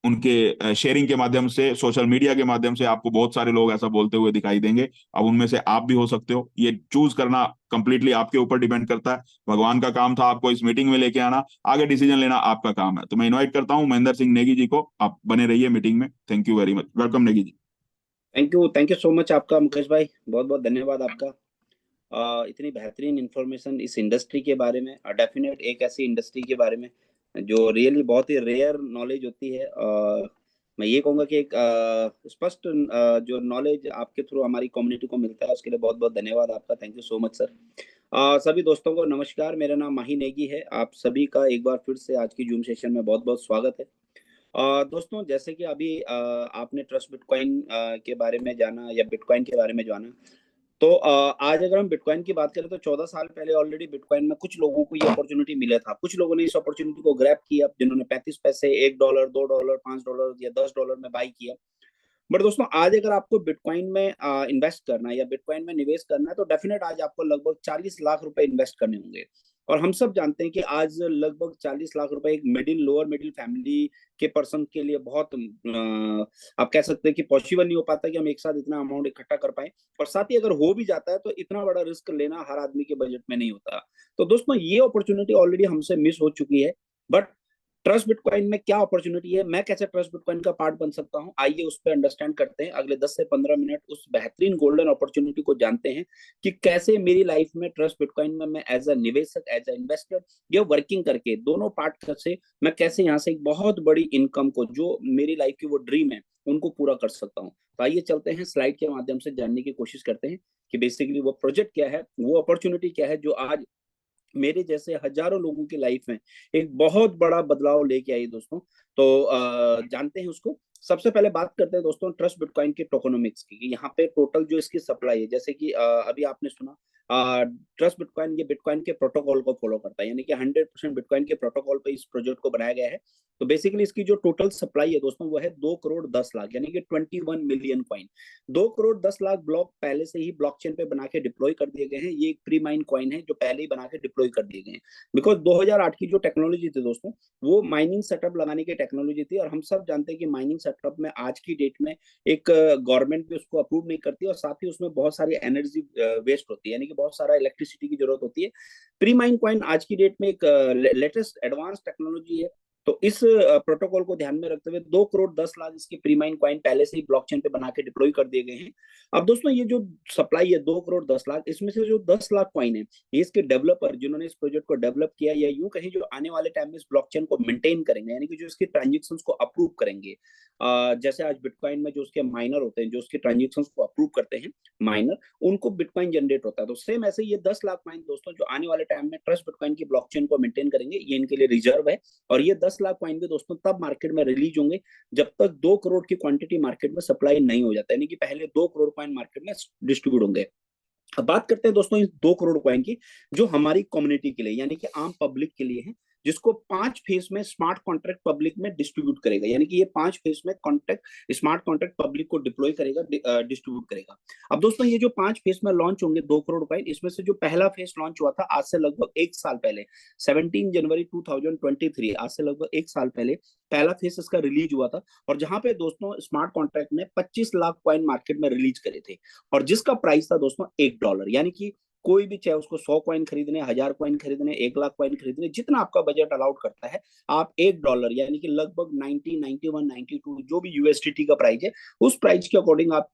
उनके शेयरिंग के माध्यम से, सोशल मीडिया के माध्यम से आपको बहुत सारे लोग ऐसा बोलते हुए दिखाई देंगे। अब उनमें से आप भी हो सकते हो। ये चूज करना कंप्लीटली आपके ऊपर डिपेंड करता है। भगवान का काम था आपको इस मीटिंग में लेके आना, आगे डिसीजन लेना आपका काम है। तो मैं इनवाइट करता हूं महेंद्र सिंह नेगी जी को, आप बने रहिए मीटिंग में। Thank you very much, welcome Negi ji. Thank you so much आपका मुकेश भाई, बहुत बहुत धन्यवाद आपका। इतनी बेहतरीन इंफॉर्मेशन इस इंडस्ट्री के बारे में, डेफिनेट एक ऐसी इंडस्ट्री के बारे में जो रियली बहुत ही रेयर नॉलेज होती है। मैं ये कहूँगा कि एक स्पष्ट जो नॉलेज आपके थ्रू हमारी कम्युनिटी को मिलता है, उसके लिए बहुत बहुत धन्यवाद आपका। Thank you so much sir. सभी दोस्तों को नमस्कार, मेरा नाम माही नेगी है। आप सभी का एक बार फिर से आज की जूम सेशन में बहुत बहुत स्वागत है। दोस्तों, जैसे कि अभी आपने ट्रस्ट बिटकॉइन के बारे में जाना या बिटकॉइन के बारे में जाना, तो आज अगर हम बिटकॉइन की बात करें तो 14 साल पहले ऑलरेडी बिटकॉइन में कुछ लोगों को ये अपॉर्चुनिटी मिला था। कुछ लोगों ने इस अपॉर्चुनिटी को ग्रैब किया, जिन्होंने 35 पैसे, $1, $2, $5 या $10 में बाई किया। बट दोस्तों आज अगर आपको बिटकॉइन में इन्वेस्ट करना है या बिटकॉइन में निवेश करना है तो डेफिनेट आज आपको लगभग 40 लाख रुपए इन्वेस्ट करने होंगे। और हम सब जानते हैं कि आज लगभग 40 लाख रुपए एक लोअर मिडिल फैमिली के पर्सन के लिए बहुत आप कह सकते हैं कि पॉसिबल नहीं हो पाता कि हम एक साथ इतना अमाउंट इकट्ठा कर पाए। और साथ ही अगर हो भी जाता है तो इतना बड़ा रिस्क लेना हर आदमी के बजट में नहीं होता। तो दोस्तों ये अपॉर्चुनिटी ऑलरेडी हमसे मिस हो चुकी है। बट ट्रस्ट बिटकॉइन में क्या अपॉर्चुनिटी है, मैं कैसे ट्रस्ट बिटकॉइन का पार्ट बन सकता हूं, आइए उस पर अंडरस्टैंड करते हैं। अगले 10 से 15 मिनट उस बेहतरीन गोल्डन अपॉर्चुनिटी को जानते हैं कि कैसे मेरी लाइफ में ट्रस्ट बिटकॉइन में मैं एज अ निवेशक, एज अ इन्वेस्टर या वर्किंग करके दोनों पार्ट से मैं कैसे यहाँ से एक बहुत बड़ी इनकम को, जो मेरी लाइफ की वो ड्रीम है, उनको पूरा कर सकता हूँ। तो आइए चलते हैं स्लाइड के माध्यम से जानने की कोशिश करते हैं कि बेसिकली वो प्रोजेक्ट क्या है, वो अपॉर्चुनिटी क्या है जो आज मेरे जैसे हजारों लोगों की लाइफ में एक बहुत बड़ा बदलाव लेके आई दोस्तों। तो जानते हैं उसको। सबसे पहले बात करते हैं दोस्तों ट्रस्ट बिटकॉइन के टोकनोमिक्स की। यहाँ पे टोटल जो इसकी सप्लाई है, जैसे कि अभी आपने सुना ट्रस्ट बिटकॉइन, ये बिटकॉइन के प्रोटोकॉल को फॉलो करता है, यानी कि 100% बिटकॉइन के प्रोटोकॉल पे इस प्रोजेक्ट को बनाया गया है। तो बेसिकली इसकी जो टोटल सप्लाई है दोस्तों वो है 2 करोड़ 10 लाख, यानी कि 21 million coin. 2 crore 10 lakh block पहले से ही ब्लॉकचेन पे बना के डिप्लॉय कर दिए गए हैं। ये एक प्री माइन कॉइन है जो पहले ही बना के डिप्लॉय कर दिए गए हैं। बिकॉज 2008 की जो टेक्नोलॉजी थी दोस्तों, वो माइनिंग सेटअप लगाने की टेक्नोलॉजी थी। और हम सब जानते हैं कि माइनिंग सेटअप में आज की डेट में एक गवर्नमेंट भी उसको अप्रूव नहीं करती और साथ ही उसमें बहुत सारी एनर्जी वेस्ट होती है, यानी कि बहुत सारा इलेक्ट्रिसिटी की जरूरत होती है। प्री माइन कॉइन आज की डेट में एक लेटेस्ट एडवांस टेक्नोलॉजी है। तो इस प्रोटोकॉल को ध्यान में रखते हुए 2 करोड़ 10 लाख इसकी प्री माइन कॉइन पहले से ही ब्लॉकचेन पे बना के डिप्लॉय कर दिए गए हैं। अब दोस्तों ये जो सप्लाई है 2 करोड़ 10 लाख, इसमें से जो 10 लाख कॉइन है, ये इसके डेवलपर जिन्होंने इस प्रोजेक्ट को डेवलप किया, या यूं कहीं जो आने वाले टाइम में इस ब्लॉकचेन को मेंटेन करेंगे, यानी कि जो इसके ट्रांजेक्शन को अप्रूव करेंगे। जैसे आज बिटकॉइन में जो उसके माइनर होते हैं, जो उसके ट्रांजेक्शन को अप्रूव करते हैं माइनर, उनको बिटकॉइन जनरेट होता है। तो सेम ऐसे ये 10 लाख कॉइन दोस्तों जो आने वाले टाइम में ट्रस्ट बिटकॉइन की ब्लॉकचेन को मेंटेन करेंगे, ये इनके लिए रिजर्व है। और ये 10 लाख कॉइन भी दोस्तों तब मार्केट में रिलीज होंगे जब तक 2 करोड़ की क्वांटिटी मार्केट में सप्लाई नहीं हो जाता, यानी कि पहले 2 करोड़ कॉइन मार्केट में डिस्ट्रीब्यूट होंगे। अब बात करते हैं दोस्तों इस 2 करोड़ कॉइन की, जो हमारी कम्युनिटी के लिए, यानी कि आम पब्लिक के लिए है, जिसको 5 फेज में स्मार्ट कॉन्ट्रैक्ट पब्लिक में डिस्ट्रीब्यूट करेगा। यानी कि ये 5 फेज में कॉन्ट्रैक्ट स्मार्ट कॉन्ट्रैक्ट पब्लिक को डिप्लॉय करेगा, डिस्ट्रीब्यूट करेगा। अब दोस्तों ये जो 5 फेज में लॉन्च होंगे 2 करोड़ कॉइन, इसमें से जो पहला फेज लॉन्च हुआ था आज से लगभग 1 साल पहले, 17 जनवरी 2023, आज से लगभग 1 साल पहले पहला फेज इसका रिलीज हुआ था। और जहां पे दोस्तों स्मार्ट कॉन्ट्रैक्ट ने 25 लाख कॉइन मार्केट में रिलीज करे थे, और जिसका प्राइस था दोस्तों $1, यानी कि कोई भी चाहे उसको 100 कॉइन खरीदने, 1000 कॉइन खरीदने, 1 लाख कॉइन खरीदने, जितना आपका बजट अलाउड करता है, आप $1 यानी कि लगभग 90, 91, 92 जो भी यूएसडीटी का प्राइस है, उस प्राइस के अकॉर्डिंग आप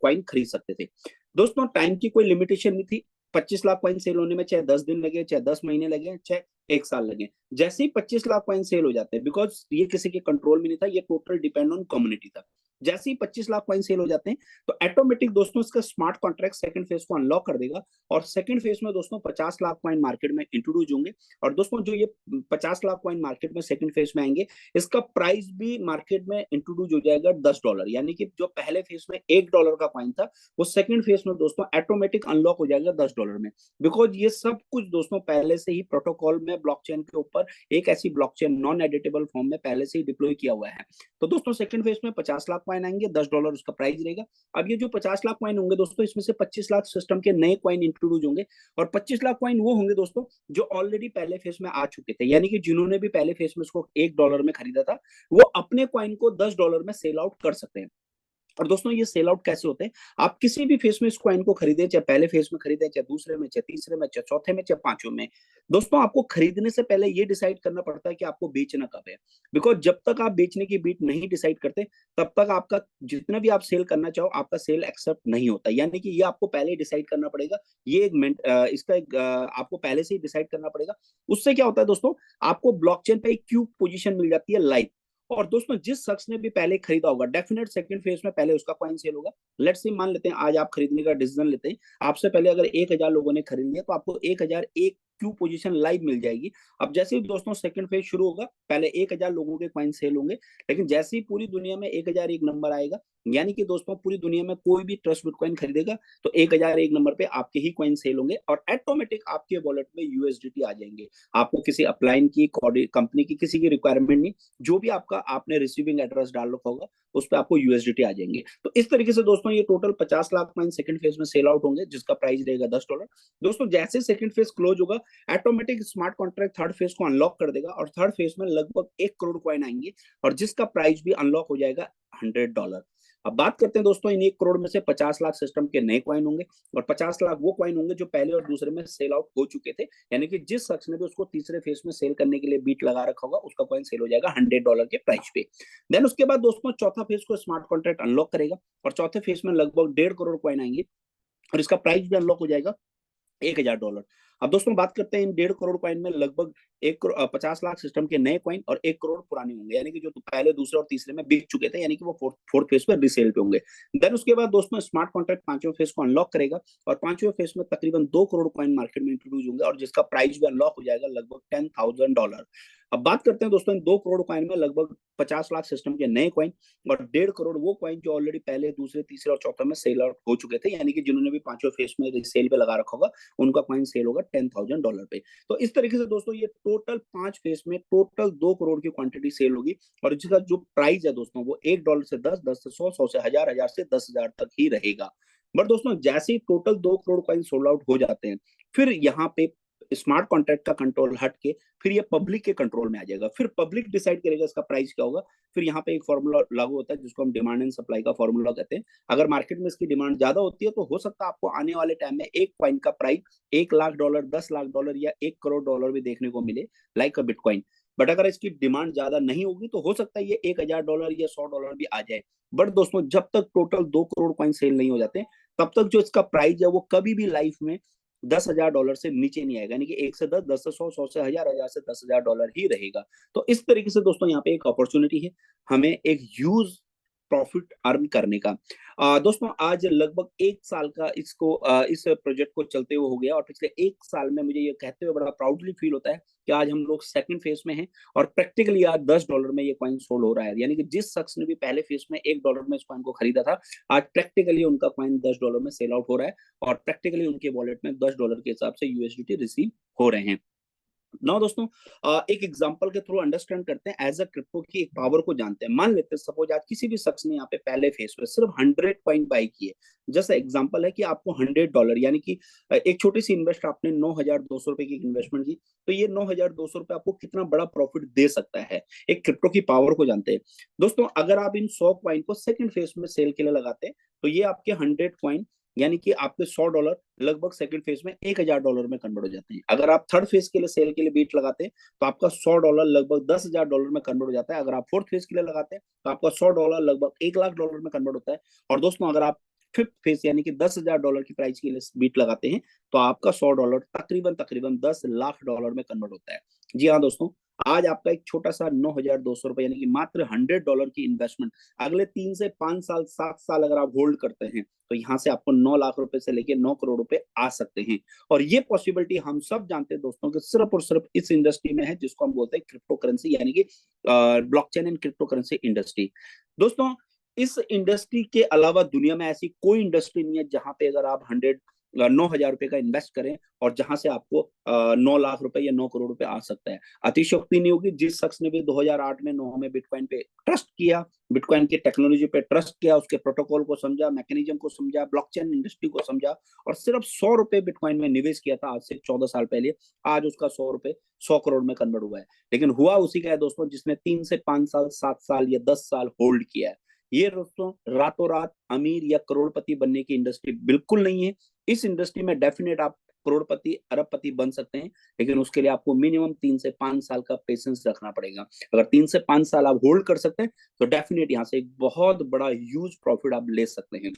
कॉइन खरीद सकते थे। दोस्तों टाइम की कोई लिमिटेशन नहीं थी। 25 लाख कॉइन सेल होने में चाहे 10 दिन लगे, चाहे 10 महीने लगे, चाहे 1 साल लगे, जैसे ही 25 लाख कॉइन सेल हो जाते हैं, बिकॉज ये किसी के कंट्रोल में नहीं था, ये टोटल डिपेंड ऑन कम्युनिटी था। जैसे ही 25 लाख कॉइन सेल हो जाते हैं तो ऑटोमेटिक दोस्तों इसका स्मार्ट कॉन्ट्रैक्ट सेकंड फेज को अनलॉक कर देगा। और सेकंड फेज में दोस्तों 50 लाख कॉइन मार्केट में इंट्रोड्यूस होंगे। और दोस्तों जो ये 50 लाख कॉइन मार्केट में सेकंड फेज में आएंगे, इसका प्राइस भी मार्केट में इंट्रोड्यूस हो जाएगा $10, यानी कि जो पहले फेज में $1 का कॉइन था, वो सेकंड फेज में दोस्तों ऑटोमेटिक अनलॉक हो जाएगा $10 में। बिकॉज ये सब कुछ दोस्तों पहले से ही प्रोटोकॉल में ब्लॉकचेन के ऊपर एक ऐसी ब्लॉकचेन नॉन एडिटेबल फॉर्म में पहले से ही डिप्लॉय किया हुआ है। तो दोस्तों सेकंड फेज में 50 लाख कॉइन आएंगे, $10 उसका प्राइस रहेगा। अब ये जो 50 लाख कॉइन होंगे दोस्तों, इसमें से 25 लाख सिस्टम के नए कॉइन इंट्रोड्यूस होंगे। और 25 लाख कॉइन वो होंगे दोस्तों जो ऑलरेडी पहले फेज में आ चुके थे, यानी कि जिन्होंने भी पहले फेज में इसको $1 में खरीदा था, वो अपने कॉइन को $10 में सेल आउट कर सकते हैं। और दोस्तों ये सेल आउट कैसे होते हैं, आप किसी भी फेज में इस कॉइन को खरीदें, चाहे पहले फेज में खरीदें, चाहे दूसरे में, चाहे तीसरे में, चाहे चौथे में, चाहे पांचवें में, दोस्तों आपको खरीदने से पहले ये डिसाइड करना पड़ता है कि आपको बेचना कब है। बिकॉज जब तक आप बेचने की बीट नहीं डिसाइड करते, तब तक आपका जितना भी आप सेल करना चाहो, आपका सेल एक्सेप्ट नहीं होता। यानी कि ये आपको पहले ही डिसाइड करना पड़ेगा। ये इसका आपको पहले से ही डिसाइड करना पड़ेगा। उससे क्या होता है दोस्तों, आपको ब्लॉकचेन पे एक क्यू पोजीशन मिल जाती है लाइव। और दोस्तों जिस शख्स ने भी पहले खरीदा होगा, डेफिनेट सेकंड फेज में पहले उसका कॉइन सेल होगा। लेट्स सी मान लेते हैं आज आप खरीदने का डिसीजन लेते हैं, आपसे पहले अगर 1000 लोगों ने खरीद लिया, तो आपको 1001 क्यू पोजीशन लाइव मिल जाएगी। अब जैसे ही दोस्तों सेकंड फेज शुरू होगा, पहले 1000 लोगों के कॉइन सेल होंगे, लेकिन जैसे ही पूरी दुनिया में 1001 नंबर आएगा, यानी कि दोस्तों पूरी दुनिया में कोई भी ट्रस्ट बिटकॉइन खरीदेगा तो 1001 नंबर पे आपके ही कॉइन सेल होंगे और ऑटोमेटिक आपके वॉलेट में यूएसडीटी आ जाएंगे। आपको किसी अपलाइन की कंपनी की किसी की रिक्वायरमेंट नहीं, जो भी आपका आपने रिसीविंग एड्रेस डाल रखा होगा उस पर आपको यूएसडीटी आ जाएंगे। तो इस तरीके से दोस्तों ये total 50 lakh coin second phase में सेल आउट होंगे, जिसका प्राइस रहेगा $10। दोस्तों जैसे सेकंड फेज क्लोज होगा, automatic smart contract third phase को अनलॉक कर देगा और थर्ड फेज में लगभग 1 करोड़ कॉइन आएंगे और जिसका प्राइस भी अनलॉक हो जाएगा $100। अब बात करते हैं दोस्तों इन 1 करोड़ में से 50 लाख सिस्टम के नए कॉइन होंगे और 50 लाख वो कॉइन होंगे जो पहले और दूसरे में सेल आउट हो चुके थे, यानी कि जिस शख्स ने भी उसको तीसरे फेज में सेल करने के लिए बीट लगा रखा होगा उसका कॉइन सेल हो जाएगा $100 के प्राइस पे। देन उसके बाद दोस्तों चौथा फेज को स्मार्ट कॉन्ट्रैक्ट अनलॉक करेगा और चौथे फेज में लगभग 1.5 करोड़ कॉइन आएंगे और इसका प्राइस भी अनलॉक हो जाएगा $1000। अब दोस्तों बात करते हैं इन 1.5 करोड़ कॉइन में लगभग 50 लाख सिस्टम के नए कॉइन और 1 करोड़ पुराने होंगे, यानी कि जो पहले दूसरे और तीसरे में बिक चुके थे, यानी कि वो फोर्थ फेज पे रीसेल पे होंगे। देन उसके बाद दोस्तों स्मार्ट कॉन्ट्रैक्ट पांचवें फेज को अनलॉक करेगा और पांचवें फेज में तकरीबन 2 करोड़ कॉइन मार्केट में इंट्रोड्यूस होंगे और जिसका प्राइस भी अनलॉक हो जाएगा लगभग $10,000। अब बात करते हैं दोस्तों इन 2 करोड़ कॉइन में लगभग 50 लाख सिस्टम के नए कॉइन और 1.5 करोड़ वो कॉइन जो ऑलरेडी पहले दूसरे तीसरे और चौथे में सेल आउट हो चुके थे, यानी कि जिन्होंने भी पांचवें फेज में रीसेल पे लगा रखा होगा उनका कॉइन सेल होगा $10,000 पे। तो इस तरीके से दोस्तों ये टोटल 5 फेज में टोटल 2 करोड़ की क्वांटिटी सेल होगी और इसका जो प्राइस है दोस्तों वो $1 से 10, 10 से 100, 100 से 1000, 1000 से 10,000 तक ही रहेगा। बट दोस्तों जैसे ही total 2 crore coin sold out हो जाते हैं, फिर यहाँ पे स्मार्ट कॉन्ट्रैक्ट का कंट्रोल हट के फिर ये पब्लिक के कंट्रोल में आ जाएगा। फिर पब्लिक डिसाइड करेगा इसका प्राइस क्या होगा। फिर यहाँ पे एक फॉर्मूला लागू होता है जिसको हम डिमांड एंड सप्लाई का फॉर्मूला कहते हैं। अगर मार्केट में इसकी डिमांड ज्यादा होती है तो हो सकता है आपको आने वाले टाइम में एक कॉइन का प्राइस $1,00,000, $10,00,000 या $1 करोड़ भी देखने को मिले, लाइक अ बिटकॉइन। बट अगर इसकी डिमांड ज्यादा नहीं होगी तो हो सकता है ये $1,000 या $100 भी आ जाए। बट दोस्तों जब तक टोटल 2 करोड़ कॉइन सेल नहीं हो जाते तब तक जो इसका प्राइस है वो कभी भी लाइफ में $10,000 से नीचे नहीं आएगा, यानी कि 1 से 10, 10 से 100, 100 से 1000, 1000 से $10,000 ही रहेगा। तो इस तरीके से दोस्तों यहाँ पे एक अपॉर्चुनिटी है हमें एक ह्यूज प्रॉफिट अर्न करने का। दोस्तों आज लगभग 1 साल का इस प्रोजेक्ट को चलते हुए हो गया और पिछले 1 साल में मुझे ये कहते हुए बड़ा प्राउडली फील होता है कि आज हम लोग सेकंड फेज में हैं और प्रैक्टिकली आज $10 में ये कॉइन सोल्ड हो रहा है, यानी कि जिस शख्स ने भी पहले फेज में $1 में इस कॉइन को खरीदा था, आज प्रैक्टिकली उनका कॉइन $10 में सेल आउट हो रहा है और प्रैक्टिकली उनके वॉलेट में $10 के हिसाब से यूएसडीटी रिसीव हो रहे हैं। ना दोस्तों एक एग्जांपल के थ्रू अंडरस्टैंड करते हैं एज अ क्रिप्टो की एक पावर को जानते हैं। मान लेते हैं सपोज आज किसी भी शख्स ने यहाँ पे पहले फेज पे सिर्फ 100 कॉइन बाई किए, जैसा एग्जांपल है कि आपको $100 यानी कि एक छोटी सी इन्वेस्ट आपने 9,200 रुपए की इन्वेस्टमेंट की, तो ये 9,200 रुपए आपको कितना बड़ा प्रॉफिट दे सकता है। एक क्रिप्टो की पावर को जानते हैं दोस्तों। अगर आप इन 100 कॉइन को सेकंड फेज में सेल के लिए लगाते हैं तो ये आपके 100 कॉइन यानी कि आपके $100 लगभग सेकंड फेज में $1,000 में कन्वर्ट हो जाते हैं। अगर आप थर्ड फेज के लिए सेल के लिए बीट लगाते हैं तो आपका $100 लगभग $10,000 में कन्वर्ट हो जाता है। अगर आप फोर्थ फेज के लिए लगाते हैं तो आपका $100 लगभग $1,00,000 में कन्वर्ट होता है। और दोस्तों अगर आप फिफ्थ फेज यानी कि $10,000 की प्राइस के लिए बीट लगाते हैं तो आपका $100 तकरीबन $10,00,000 में कन्वर्ट होता है। जी हाँ दोस्तों, आज आपका एक छोटा सा 9,200 रुपए यानी कि मात्र $100 की इन्वेस्टमेंट अगले 3 से 5 साल 7 साल अगर आप होल्ड करते हैं तो यहाँ से आपको 9 लाख रुपए से लेके 9 करोड़ रुपए आ सकते हैं। और ये पॉसिबिलिटी हम सब जानते हैं दोस्तों कि सिर्फ और सिर्फ इस इंडस्ट्री में है जिसको हम बोलते हैं क्रिप्टो करेंसी यानी कि blockchain and crypto currency industry. दोस्तों इस इंडस्ट्री के अलावा दुनिया में ऐसी कोई इंडस्ट्री नहीं है जहां पे अगर आप 9,000 रुपए का इन्वेस्ट करें और जहां से आपको 9 लाख रुपए या 9 करोड़ रुपए आ सकता है। अतिशयोक्ति नहीं होगी। जिस शख्स ने भी 2008 में 9 में बिटकॉइन पे ट्रस्ट किया, बिटकॉइन की टेक्नोलॉजी पे ट्रस्ट किया, उसके प्रोटोकॉल को समझा, मैकेनिज्म को समझा, ब्लॉकचेन इंडस्ट्री को समझा और सिर्फ 100 रुपए बिटकॉइन में निवेश किया था आज से 14 साल पहले, आज उसका 100 रुपए 100 करोड़ में कन्वर्ट हुआ है। लेकिन हुआ उसी का है दोस्तों जिसने 3 से 5 साल 7 साल या 10 साल होल्ड किया है। ये दोस्तों रातों रात अमीर या करोड़पति बनने की इंडस्ट्री बिल्कुल नहीं है। इस इंडस्ट्री में डेफिनेट आप करोड़पति अरबपति बन सकते हैं, लेकिन उसके लिए आपको मिनिमम 3 से 5 साल का पेशेंस रखना पड़ेगा। अगर 3 से 5 साल आप होल्ड कर सकते हैं तो डेफिनेट यहाँ से एक बहुत बड़ा ह्यूज प्रॉफिट आप ले सकते हैं।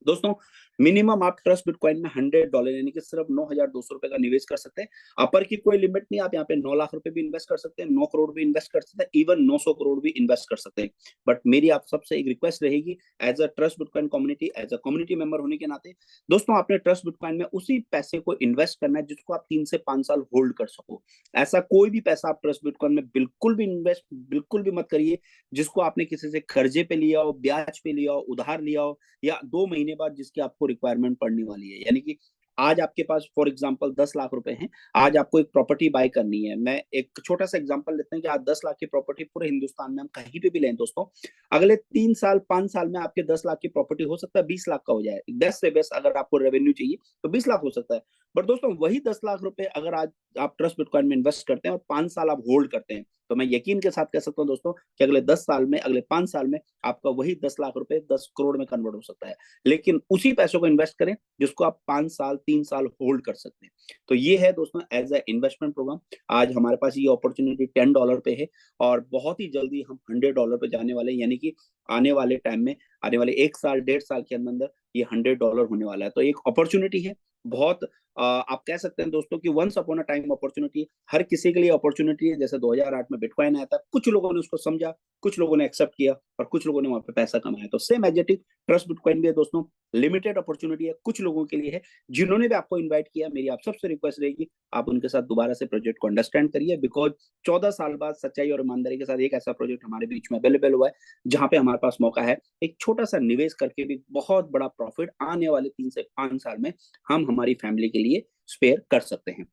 दोस्तों मिनिमम आप ट्रस्ट बिटकॉइन में $100 यानी कि सिर्फ 9,200 रुपए का निवेश कर सकते हैं। अपर की कोई लिमिट नहीं, आप यहाँ पे 9 लाख रुपए भी इन्वेस्ट कर सकते हैं, 9 करोड़ भी इन्वेस्ट कर सकते हैं, इवन 900 करोड़ भी इन्वेस्ट कर सकते हैं। बट मेरी आप सबसे एक रिक्वेस्ट रहेगी, as a trust Bitcoin community, as a community member होने के नाते, दोस्तों आपने ट्रस्ट बिटकॉइन में उसी पैसे को इन्वेस्ट करना है जिसको आप 3 से 5 साल होल्ड कर सको। ऐसा कोई भी पैसा आप ट्रस्ट बिटकॉइन में बिल्कुल भी मत करिए जिसको आपने किसी से कर्जे पे लिया हो, ब्याज पे लिया हो, उधार लिया हो, या 2 महीने बाद जिसकी आपको रिक्वायरमेंट पड़ने वाली है। यानी कि आज आपके पास फॉर एग्जांपल 10 लाख रुपए हैं, आज आपको एक प्रॉपर्टी बाय करनी है। मैं एक छोटा सा एग्जांपल लेते हैं कि आज 10 लाख की प्रॉपर्टी पूरे हिंदुस्तान में हम कहीं पे भी लें दोस्तों, अगले 3 साल 5 साल में आपके 10 लाख की प्रॉपर्टी हो सकता है 20 लाख का हो जाए। बेस्ट से बेस्ट अगर आपको रेवेन्यू चाहिए तो 20 लाख हो सकता है। बट दोस्तों वही 10 लाख रुपए अगर आज आप ट्रस्ट बिटकॉइन में इन्वेस्ट करते हैं और 5 साल आप होल्ड करते हैं, तो मैं यकीन के साथ कह सकता हूं दोस्तों कि अगले 10 साल में, अगले 5 साल में आपका वही 10 लाख रुपए 10 करोड़ में कन्वर्ट हो सकता है। लेकिन उसी पैसों को इन्वेस्ट करें जिसको आप 5 साल 3 साल होल्ड कर सकते हैं। तो ये है दोस्तों एज ए इन्वेस्टमेंट प्रोग्राम। आज हमारे पास ये अपॉर्चुनिटी $10 पे है और बहुत ही जल्दी हम $100 पे जाने वाले हैं। यानी कि आने वाले टाइम में, आने वाले 1 साल 1.5 साल के अंदर ये $100 होने वाला है। तो एक अपॉर्चुनिटी है, बहुत आप कह सकते हैं दोस्तों कि once upon a time opportunity, हर किसी के लिए अपॉर्चुनिटी है। जैसे 2008 में बिटकॉइन आया था, कुछ लोगों ने उसको समझा, कुछ लोगों ने एक्सेप्ट किया और कुछ लोगों ने वहां पे पैसा कमाया। तो सेम एजेटिक ट्रस्ट बिटकॉइन भी है दोस्तों, लिमिटेड अपॉर्चुनिटी है, कुछ लोगों के लिए है। जिन्होंने भी आपको इन्वाइट किया, मेरी आप सबसे रिक्वेस्ट रहेगी आप उनके साथ दोबारा से प्रोजेक्ट को अंडरस्टैंड करिए, बिकॉज 14 साल बाद सच्चाई और ईमानदारी के साथ एक ऐसा प्रोजेक्ट हमारे बीच में अवेलेबल हुआ है जहां पे हमारे पास मौका है एक छोटा सा निवेश करके भी बहुत बड़ा प्रॉफिट आने वाले 3 से 5 साल में हम हमारी फैमिली के लिए स्पेयर कर सकते हैं।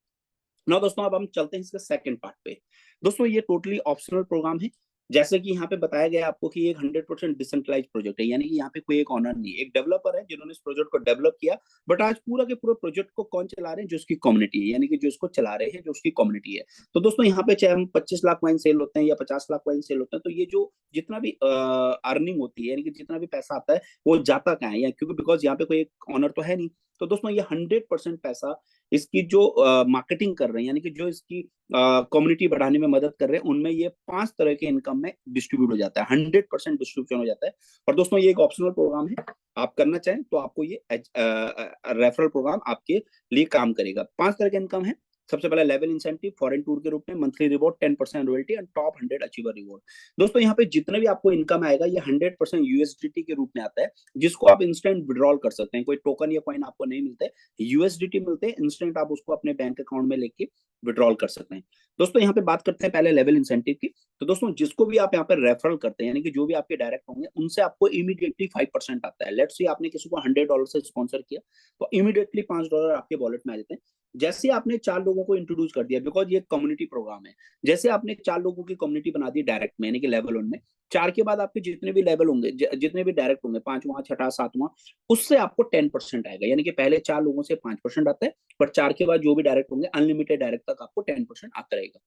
ना दोस्तों अब हम चलते हैं इसके सेकंड पार्ट पे। दोस्तों ये टोटली ऑप्शनल प्रोग्राम है। जैसे कि यहाँ पे बताया गया आपको कि एक 100% डिसेंट्रलाइज प्रोजेक्ट है, यानी कि यहाँ पे कोई एक ऑनर नहीं है, एक डेवलपर है जिन्होंने इस प्रोजेक्ट को डेवलप किया। बट आज पूरा के पूरे प्रोजेक्ट को कौन चला रहे हैं? जो उसकी कम्युनिटी है, यानी कि जो इसको चला रहे हैं जो उसकी कम्युनिटी है। तो दोस्तों यहाँ पे चाहे हम 25 लाख कॉइन सेल होते हैं या 50 लाख कॉइन सेल होते हैं, तो ये जो जितना भी अर्निंग होती है, यानी कि जितना भी पैसा आता है वो जाता कहाँ है? या क्योंकि बिकॉज यहाँ पे कोई एक ऑनर तो है नहीं। तो दोस्तों ये 100% पैसा इसकी जो मार्केटिंग कर रहे हैं, यानी कि जो इसकी कम्युनिटी बढ़ाने में मदद कर रहे हैं, उनमें ये 5 तरह के इनकम में डिस्ट्रीब्यूट हो जाता है, 100% डिस्ट्रीब्यूशन हो जाता है। और दोस्तों ये एक ऑप्शनल प्रोग्राम है, आप करना चाहें तो आपको ये रेफरल प्रोग्राम आपके लिए काम करेगा। 5 तरह के इनकम है। सबसे पहले लेवल इंसेंटिव फॉरेन टूर के रूप में, monthly reward 10% royalty and top 100 achiever reward. दोस्तों यहाँ पे जितने भी आपको इनकम आएगा ये 100% यूएसडीटी के रूप में आता है, जिसको आप इंस्टेंट विड्रॉल कर सकते हैं। कोई टोकन या कॉइन आपको नहीं मिलते, यूएसडीटी मिलते हैं, इंस्टेंट आप उसको अपने बैंक अकाउंट में लेके विड्रॉल कर सकते हैं। दोस्तों यहाँ पे बात करते हैं पहले लेवल इंसेंटिव की। तो दोस्तों जिसको भी आप यहाँ पे रेफरल करते हैं, यानी कि जो भी आपके डायरेक्ट होंगे, उनसे आपको इमीडिएटली 5% आता है। लेट्स से आपने किसी को $100 से स्पॉन्सर किया तो इमीडिएटली $5 आपके वॉलेट में आ जाते हैं। जैसे आपने 4 लोगों को इंट्रोड्यूस कर दिया, बिकॉज ये कम्युनिटी प्रोग्राम है, जैसे आपने 4 लोगों की कम्युनिटी बना दी डायरेक्ट में, यानी कि लेवल 1 में, 4 के बाद आपके जितने भी लेवल होंगे, जितने भी डायरेक्ट होंगे, 5वां 6वां 7वां, उससे आपको 10% आएगा। यानी कि पहले 4 लोगों से 5% आता है, पर 4 के बाद जो भी डायरेक्ट होंगे अनलिमिटेड डायरेक्ट तक आपको 10% आता रहेगा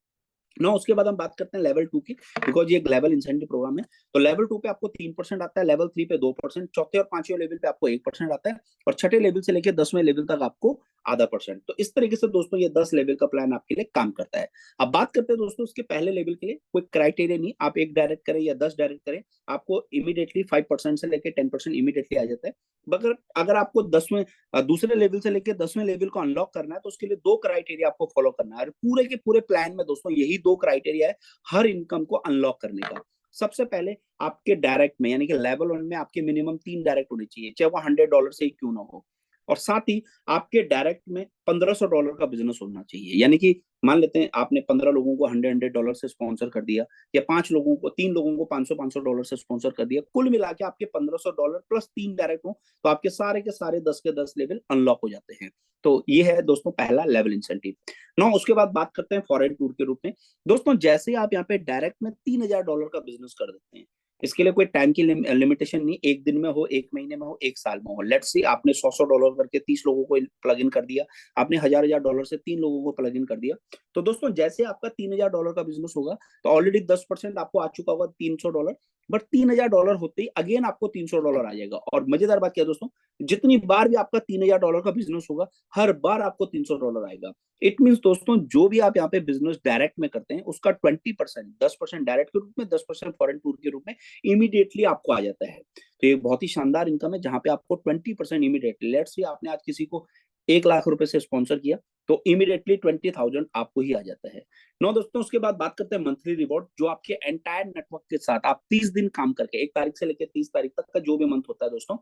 ना। उसके बाद हम बात करते हैं लेवल 2 की, बिकॉज ये एक लेवल इंसेंटिव प्रोग्राम है। तो लेवल 2 पे आपको 3% आता है, लेवल 3 पे 2%, चौथे और 5वें लेवल पे आपको 1% आता है, और छठे लेवल से लेकर 10वें लेवल तक आपको आधा %। तो इस तरीके से दोस्तों ये 10 लेवल का प्लान आपके लिए काम करता है। अब बात करते हैं दोस्तों उसके पहले लेवल के लिए, कोई क्राइटेरिया नहीं, आप 1 डायरेक्ट करें या 10 डायरेक्ट करें, आपको इमीडिएटली 5% से लेकर 10% इमीडिएटली आ जाता है। मगर अगर आपको दूसरे लेवल से लेकर 10वें लेवल को अनलॉक करना है तो उसके लिए 2 क्राइटेरिया आपको फॉलो करना है। और पूरे के पूरे प्लान में दोस्तों यही 2 क्राइटेरिया है हर इनकम को अनलॉक करने का। सबसे पहले आपके डायरेक्ट में, यानी कि लेवल 1 में आपके मिनिमम 3 डायरेक्ट होने चाहिए, चाहे वो $100 से ही क्यों ना हो। और साथ ही आपके डायरेक्ट में $1500 का बिजनेस होना चाहिए। यानी कि मान लेते हैं आपने 15 लोगों को $100 से स्पॉन्सर कर दिया, या 3 लोगों को $500 से स्पॉन्सर कर दिया, कुल मिला के आपके $1500 प्लस 3 डायरेक्ट हो तो आपके सारे के सारे 10 के 10 लेवल अनलॉक हो जाते हैं। तो ये है दोस्तों पहला लेवल इंसेंटिव ना। उसके बाद बात करते हैं फॉरेन टूर के रूप में। दोस्तों जैसे आप यहाँ पे डायरेक्ट में $3000 का बिजनेस कर देते हैं, इसके लिए कोई टाइम की लिमिटेशन नहीं, 1 दिन में हो, 1 महीने में हो, 1 साल में हो। लेट्स सी आपने $100 करके 30 लोगों को प्लग इन कर दिया, आपने $1000 से 3 लोगों को प्लग इन कर दिया। तो दोस्तों जैसे आपका $3000 का बिजनेस होगा तो ऑलरेडी 10% आपको आ चुका होगा $300, बट $3000 होते ही अगेन आपको $300 आ जाएगा। और मजेदार बात क्या है दोस्तों, जितनी बार भी आपका $3000 का बिजनेस होगा हर बार आपको $300 आएगा। इट मीन्स दोस्तों जो भी आप यहाँ पे बिजनेस डायरेक्ट में करते हैं उसका 20%, 10% डायरेक्ट के रूप में, 10% फॉरेन टूर के रूप में इमीडिएटली आपको आ जाता है। तो ये बहुत ही शानदार इनकम है जहां पे आपको 20% इमीडिएटली, लेट्स से आपने आज किसी को 1 लाख रुपए से स्पॉन्सर किया तो इमीडिएटली 20,000 आपको ही आ जाता है। नो दोस्तों, उसके बाद बात करते हैं मंथली रिवॉर्ड, जो आपके एंटायर नेटवर्क के साथ आप 30 दिन काम करके, 1 तारीख से लेकर 30 तारीख तक का जो भी मंथ होता है दोस्तों,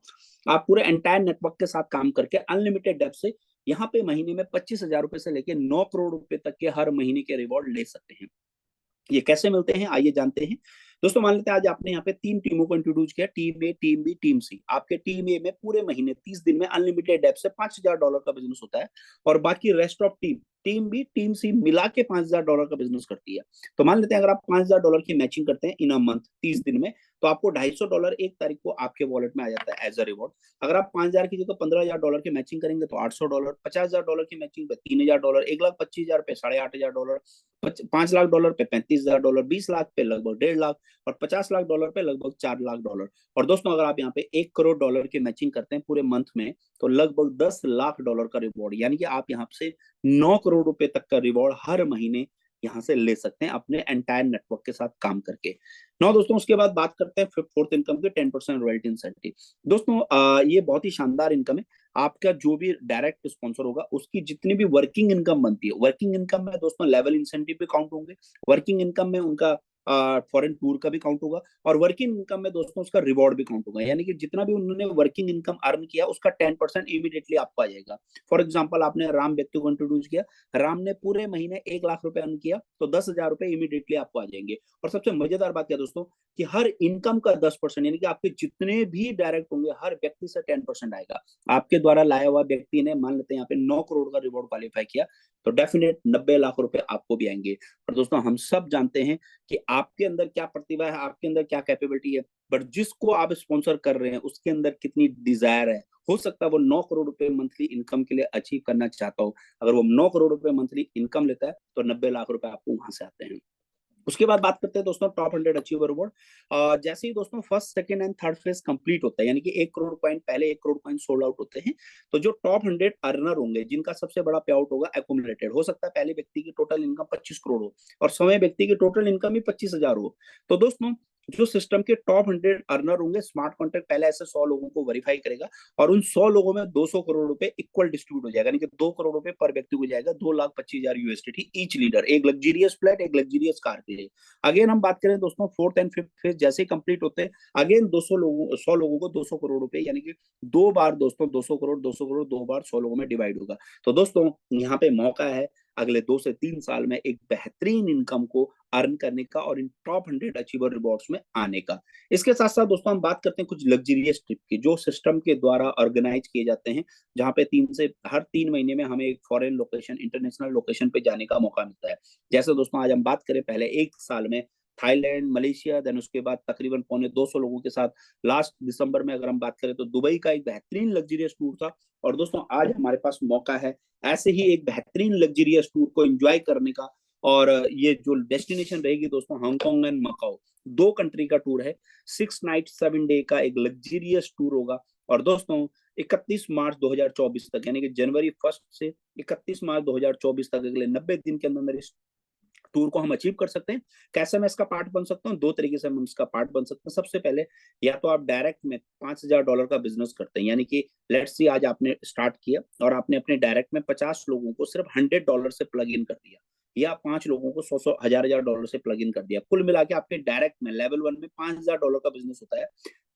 आप पूरे एंटायर नेटवर्क के साथ काम करके अनलिमिटेड डेप्थ से यहाँ पे महीने में 25,000 रुपए से लेकर 9 करोड़ रुपए तक के हर महीने के रिवॉर्ड ले सकते हैं। ये कैसे मिलते हैं आइए जानते हैं दोस्तों। मान लेते हैं आज आपने यहाँ पे 3 टीमों को इंट्रोड्यूस किया, टीम ए, टीम बी, टीम सी। आपके टीम ए में पूरे महीने 30 दिन में अनलिमिटेड डेप से $5,000 का बिजनेस होता है, और बाकी rest of team, team B, team C मिला के $5,000 का बिजनेस करती है। तो मान लेते हैं अगर आप $5,000 की मैचिंग करते हैं इन अ मंथ 30 दिन में, तो आपको $250 1 तारीख को आपके वॉलेट में आ जाता है एज अ रिवॉर्ड। अगर आप 5,000 की जगह $15,000 की मैचिंग करेंगे तो $800, $50,000 की मैचिंग पे $3,000, 1,25,000 पे $8,500, $5,00,000 पे $35,000, 20 लाख पे लगभग $1.5 लाख, और $50 लाख पे लगभग $4 लाख। और दोस्तों अगर आप यहाँ पे $1 करोड़ की मैचिंग करते हैं पूरे मंथ में, तो लगभग $10 लाख का रिवॉर्ड, यानी कि आप यहाँ से 9 करोड़ रुपए तक का रिवॉर्ड हर महीने यहाँ से ले सकते हैं अपने एंटायर नेटवर्क के साथ काम करके। नो दोस्तों, उसके बाद बात करते हैं फोर्थ इनकम के 10% रॉयल्टी इंसेंटिव। दोस्तों ये बहुत ही शानदार इनकम है। आपका जो भी डायरेक्ट स्पॉन्सर होगा उसकी जितनी भी वर्किंग इनकम बनती है, वर्किंग इनकम में दोस्तों लेवल इंसेंटिव भी काउंट होंगे, वर्किंग इनकम में उनका फॉरेन टूर का भी काउंट होगा, और वर्किंग इनकम में दोस्तों उसका रिवॉर्ड भी काउंट होगा, यानी कि जितना भी उन्होंने वर्किंग इनकम अर्न किया उसका 10% इमीडिएटली आपको आ जाएगा। फॉर एग्जाम्पल आपने राम व्यक्ति को इंट्रोड्यूस किया, राम ने पूरे महीने 1 लाख रुपए अर्न किया, तो 10,000 रुपए इमीडिएटली आपको आ जाएंगे। और सबसे मजेदार बात क्या दोस्तों, कि हर इनकम का 10%, यानी कि आपके जितने भी डायरेक्ट होंगे हर व्यक्ति से 10% आएगा। आपके द्वारा लाया हुआ व्यक्ति ने मान लेते हैं यहाँ पे 9 करोड़ का रिवॉर्ड क्वालिफाई किया, तो डेफिनेट 90 लाख रुपए आपको भी आएंगे। और दोस्तों हम सब जानते हैं कि आपके अंदर क्या प्रतिभा है, आपके अंदर क्या कैपेबिलिटी है, बट जिसको आप स्पॉन्सर कर रहे हैं उसके अंदर कितनी डिजायर है। हो सकता है वो 9 करोड़ रुपए मंथली इनकम के लिए अचीव करना चाहता हो, अगर वो 9 करोड़ रुपए मंथली इनकम लेता है तो 90 लाख रुपए आपको वहां से आते हैं। उसके बाद बात करते हैं दोस्तों टॉप 100 अचीवर अवार्ड। जैसे ही दोस्तों first, second and third phase complete होता है, यानी कि 1 करोड़ कॉइन, पहले 1 करोड़ कॉइन सोल्ड आउट होते हैं, तो जो टॉप 100 अर्नर होंगे जिनका सबसे बड़ा पे आउट होगा एक्यूमुलेटेड, हो सकता है पहले व्यक्ति की टोटल इनकम 25 करोड़ हो और समय व्यक्ति की टोटल इनकम ही 25,000 हो। तो दोस्तों जो सिस्टम के टॉप 100 अर्नर होंगे, स्मार्ट कॉन्ट्रैक्ट पहले ऐसे 100 लोगों को वेरीफाई करेगा, और उन 100 लोगों में 200 करोड़ रुपए इक्वल डिस्ट्रीब्यूट हो जाएगा, यानी कि 2 करोड़ रुपए पर व्यक्ति को जाएगा, 2,25,000 USDT ईच लीडर, एक लग्जरियस फ्लैट, एक लग्जरियस कार के लिए। अगेन हम बात करें दोस्तों फोर्थ एंड फिफ्थ फेज जैसे ही कंप्लीट होते हैं, अगेन 100 लोगों को 200 करोड़ रुपए, यानी कि 2 बार दोस्तों 200 करोड़ 200 करोड़ 2 बार 100 लोगों में डिवाइड होगा। तो दोस्तों यहाँ पे मौका है अगले 2 से 3 साल में एक बेहतरीन इनकम को अर्न करने का और इन टॉप 100 अचीवर रिवॉर्ड्स में आने का। इसके साथ साथ दोस्तों हम बात करते हैं कुछ लग्जरियस ट्रिप की, जो सिस्टम के द्वारा ऑर्गेनाइज किए जाते हैं, जहां पे हर 3 महीने में हमें एक फॉरेन लोकेशन, इंटरनेशनल लोकेशन पे जाने का मौका मिलता है। जैसे दोस्तों आज हम बात करें, पहले 1 साल में थाईलैंड, मलेशिया, देन उसके बाद तकरीबन पौने 200 लोगों के साथ लास्ट दिसंबर में अगर हम बात करें तो दुबई का एक बेहतरीन लग्जरियस टूर था। और दोस्तों आज हमारे पास मौका है ऐसे ही एक बेहतरीन लग्जरियस टूर को एंजॉय करने का, और ये जो डेस्टिनेशन रहेगी दोस्तों हांगकांग एंड मकाओ, 2 कंट्री का टूर है, 6 नाइट 7 डे का एक लग्जरियस टूर होगा। और दोस्तों 31 मार्च 2024 तक, यानी कि जनवरी 1 से 31 मार्च 2024 तक, अगले 90 दिन के अंदर इस टूर को हम अचीव कर सकते हैं। कैसे मैं इसका पार्ट बन सकता हूँ? 2 तरीके से हम इसका पार्ट बन सकते हैं। सबसे पहले, या तो आप डायरेक्ट में $5,000 का बिजनेस करते हैं, यानी कि लेट्स सी आज आपने स्टार्ट किया और आपने अपने डायरेक्ट में 50 लोगों को सिर्फ $100 से प्लग इन कर दिया, या 5 लोगों को 100 हजार $1,000 से प्लग इन कर दिया, कुल मिला के आपके डायरेक्ट में लेवल 1 में $5,000 का बिजनेस होता है,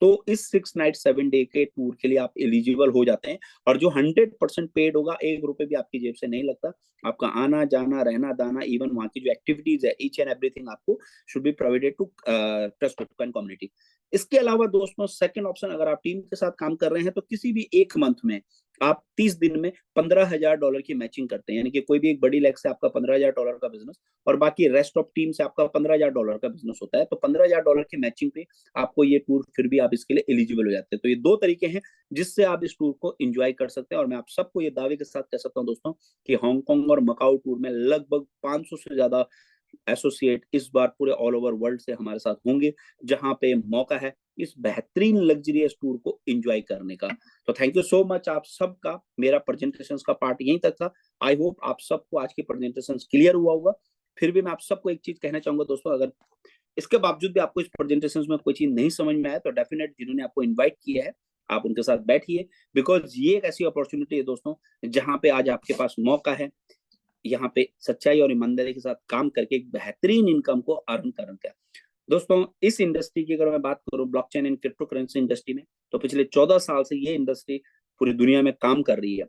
तो इस 6 नाइट 7 डे के टूर के लिए आप एलिजिबल हो जाते हैं। और जो 100% पेड होगा, 1 रुपए भी आपकी जेब से नहीं लगता, आपका आना जाना रहना दाना, इवन वहां की जो एक्टिविटीज है, ईच एंड एवरीथिंग आपको should be provided to trust Bitcoin community. इसके अलावा दोस्तों सेकंड ऑप्शन, अगर आप टीम के साथ काम कर रहे हैं तो किसी भी एक मंथ में आप 30 दिन में $15,000 की मैचिंग करते हैं, यानी कि कोई भी एक बड़ी लेग से आपका $15,000 का बिजनेस और बाकी रेस्ट ऑफ टीम से आपका $15,000 का बिजनेस होता है, तो $15,000 की मैचिंग पे आपको ये टूर फिर भी आप इसके लिए एलिजिबल हो जाते हैं। तो ये 2 तरीके हैं जिससे आप इस टूर को एंजॉय कर सकते हैं। और मैं आप सबको ये दावे के साथ कह सकता हूँ दोस्तों कि हांगकांग और मकाऊ टूर में लगभग 500 से ज्यादा एसोसिएट इस बार पूरे ऑल ओवर वर्ल्ड से हमारे साथ होंगे, जहां पे मौका है इस बेहतरीन लग्जरियस टूर को एंजॉय करने का। तो थैंक यू सो मच आप सबका। मेरा प्रेजेंटेशन का पार्ट यहीं तक था। आई होप आप सबको आज की प्रेजेंटेशन क्लियर हुआ होगा। फिर भी मैं आप सबको एक चीज कहना चाहूंगा दोस्तों, अगर इसके बावजूद भी आपको इस प्रेजेंटेशन में कोई चीज नहीं समझ में आया तो डेफिनेट जिन्होंने आपको इन्वाइट किया है आप उनके साथ बैठिए, बिकॉज ये एक ऐसी अपॉर्चुनिटी है दोस्तों जहां पे आज आपके पास मौका है यहाँ पे सच्चाई और ईमानदारी के साथ काम करके एक बेहतरीन इनकम को अर्न करने का। दोस्तों इस इंडस्ट्री की अगर मैं बात करूं blockchain and crypto currency industry में, तो पिछले 14 साल से ये इंडस्ट्री पूरी दुनिया में काम कर रही है।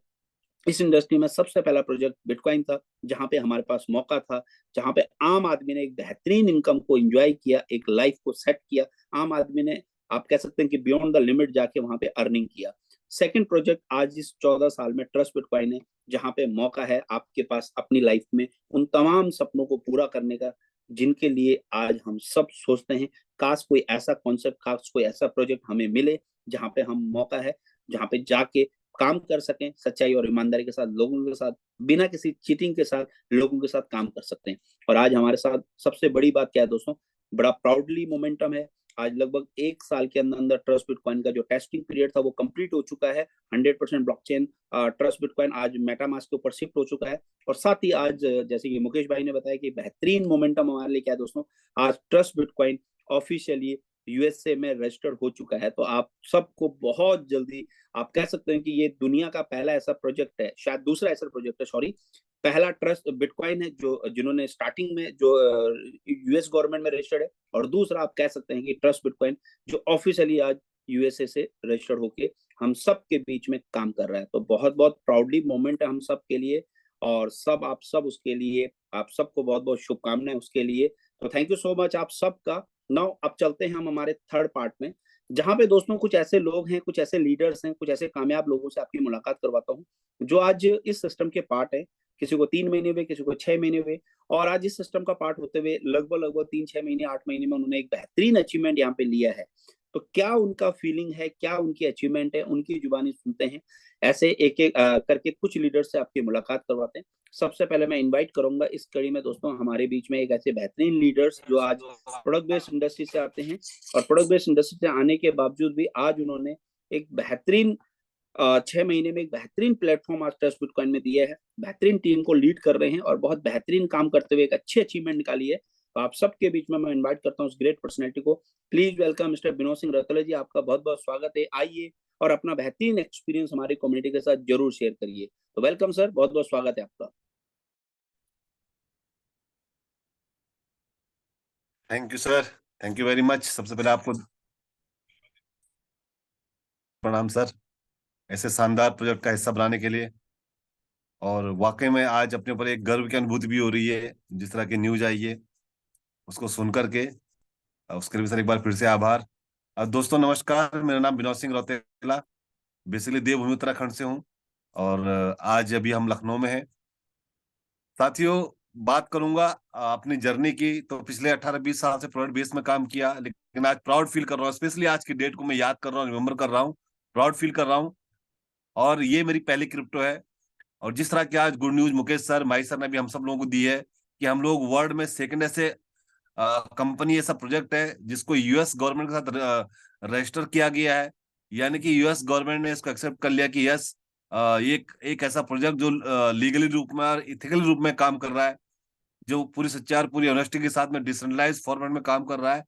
इस इंडस्ट्री में सबसे पहला प्रोजेक्ट बिटकॉइन था, जहां पे हमारे पास मौका था, जहां पे आम आदमी ने एक बेहतरीन इनकम को एंजॉय किया, एक लाइफ को सेट किया। आम आदमी ने आप कह सकते हैं कि बियॉन्ड द लिमिट जाके वहां पे अर्निंग किया। सेकंड प्रोजेक्ट आज इस 14 साल में ट्रस्ट बिटकॉइन है, जहां पे मौका है आपके पास अपनी लाइफ में उन तमाम सपनों को पूरा करने का जिनके लिए आज हम सब सोचते हैं काश कोई ऐसा कॉन्सेप्ट, काश कोई ऐसा प्रोजेक्ट हमें मिले जहां पे हम मौका है जहां पे जाके काम कर सकें, सच्चाई और ईमानदारी के साथ लोगों के साथ, बिना किसी चीटिंग के साथ लोगों के साथ काम कर सकते हैं। और आज हमारे साथ सबसे बड़ी बात क्या है दोस्तों, बड़ा प्राउडली मोमेंटम है। आज लगभग 1 साल के अंदर अंदर ट्रस्ट बिटकॉइन का जो टेस्टिंग पीरियड था वो कंप्लीट हो चुका है। 100% ब्लॉकचेन ट्रस्ट बिटकॉइन आज मेटामास्क के ऊपर शिफ्ट हो चुका है। और साथ ही आज जैसे कि मुकेश भाई ने बताया कि बेहतरीन मोमेंटम हमारे लिए क्या है दोस्तों, आज ट्रस्ट बिटकॉइन ऑफिशियली यूएसए में रजिस्टर्ड हो चुका है। तो आप सबको बहुत जल्दी आप कह सकते हैं कि ये दुनिया का पहला ऐसा प्रोजेक्ट है, शायद दूसरा ऐसा प्रोजेक्ट है, सॉरी, पहला ट्रस्ट बिटकॉइन है जो जिन्होंने स्टार्टिंग में जो यूएस गवर्नमेंट में रजिस्टर्ड है, और दूसरा आप कह सकते हैं कि ट्रस्ट बिटकॉइन जो ऑफिशियली आज यूएसए से रजिस्टर्ड होके हम सब के बीच में काम कर रहा है। तो बहुत बहुत प्राउडली मोमेंट है हम सब के लिए, और सब आप सब उसके लिए आप सबको बहुत बहुत शुभकामनाएं उसके लिए। तो थैंक यू सो मच आप सबका। नाउ अब चलते हैं हम हमारे थर्ड पार्ट में, जहां पे दोस्तों कुछ ऐसे लोग हैं, कुछ ऐसे लीडर्स हैं, कुछ ऐसे कामयाब लोगों से आपकी मुलाकात करवाता हूँ जो आज इस सिस्टम के पार्ट है। किसी को 3 महीने हुए, किसी को 6 महीने हुए, और आज इस सिस्टम का पार्ट होते हुए लगभग लगभग 3-6 महीने 8 महीने में उन्होंने एक बेहतरीन अचीवमेंट यहाँ पे लिया है। तो क्या उनका फीलिंग है, क्या उनकी अचीवमेंट है, उनकी जुबानी सुनते हैं। ऐसे एक एक करके कुछ लीडर से आपकी मुलाकात करवाते हैं। सबसे पहले मैं इनवाइट करूंगा इस कड़ी में दोस्तों हमारे बीच में एक ऐसे बेहतरीन लीडर्स जो आज प्रोडक्ट बेस्ड इंडस्ट्री से आते हैं, और प्रोडक्ट बेस्ड इंडस्ट्री से आने के बावजूद भी आज उन्होंने एक बेहतरीन 6 महीने में एक बेहतरीन प्लेटफॉर्म आज ट्रस्ट बिटकॉइन में दिया है, बेहतरीन टीम को लीड कर रहे हैं और बहुत बेहतरीन काम करते हुए एक अच्छी अचीवमेंट निकाली है। तो आप सबके बीच में मैं इनवाइट करता हूँ उस ग्रेट पर्सनैलिटी को। Please welcome mister Vinod Singh Ratole ji, आपका बहुत बहुत स्वागत है। आइए और अपना बेहतरीन एक्सपीरियंस हमारी कम्युनिटी के साथ जरूर शेयर करिए। तो वेलकम सर, बहुत बहुत स्वागत है आपका। Thank you sir, thank you very much. सबसे पहले आपको प्रणाम सर, ऐसे शानदार प्रोजेक्ट का हिस्सा बनाने के लिए। और वाकई में आज अपने ऊपर एक गर्व की अनुभूति भी हो रही है, जिस तरह की न्यूज आई है उसको सुन करके। उसके लिए सर एक बार फिर से आभार। दोस्तों नमस्कार, मेरा नाम विनोद सिंह रौतेला, बेसिकली देवभूमि उत्तराखंड से हूँ, और आज अभी हम लखनऊ में हैं। साथियों, बात करूंगा अपनी जर्नी की, तो पिछले 18-20 साल से प्रोडक्ट बेस में काम किया, लेकिन आज प्राउड फील कर रहा हूँ, स्पेशली आज की डेट को मैं याद कर रहा हूँ, रिमेम्बर कर रहा हूँ, प्राउड फील कर रहा हूँ। और ये मेरी पहली क्रिप्टो है। और जिस तरह की आज good news Mukesh sir, my sir ने भी हम सब लोगों को दी है कि हम लोग वर्ल्ड में सेकंड ऐसे कंपनी, ऐसा प्रोजेक्ट है जिसको यूएस गवर्नमेंट के साथ रजिस्टर किया गया है। यानी कि यूएस गवर्नमेंट ने इसको एक्सेप्ट कर लिया कि यस, एक ऐसा प्रोजेक्ट जो लीगली रूप में और इथिकली रूप में काम कर रहा है, जो पूरी सच्चाई और पूरी ऑनेस्टी के साथ में डिसेंट्रलाइज फॉर्मेट में काम कर रहा है।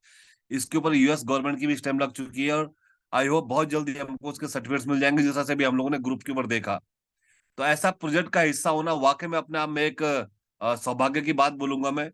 इसके ऊपर यूएस गवर्नमेंट की भी स्टैम्प लग चुकी है, और आई होप बहुत जल्दी हमको उसके सर्टिफिकेट्स मिल जाएंगे, जैसा से भी हम लोगों ने ग्रुप के ऊपर देखा। तो ऐसा प्रोजेक्ट का हिस्सा होना वाकई में अपने आप में एक सौभाग्य की बात बोलूंगा मैं।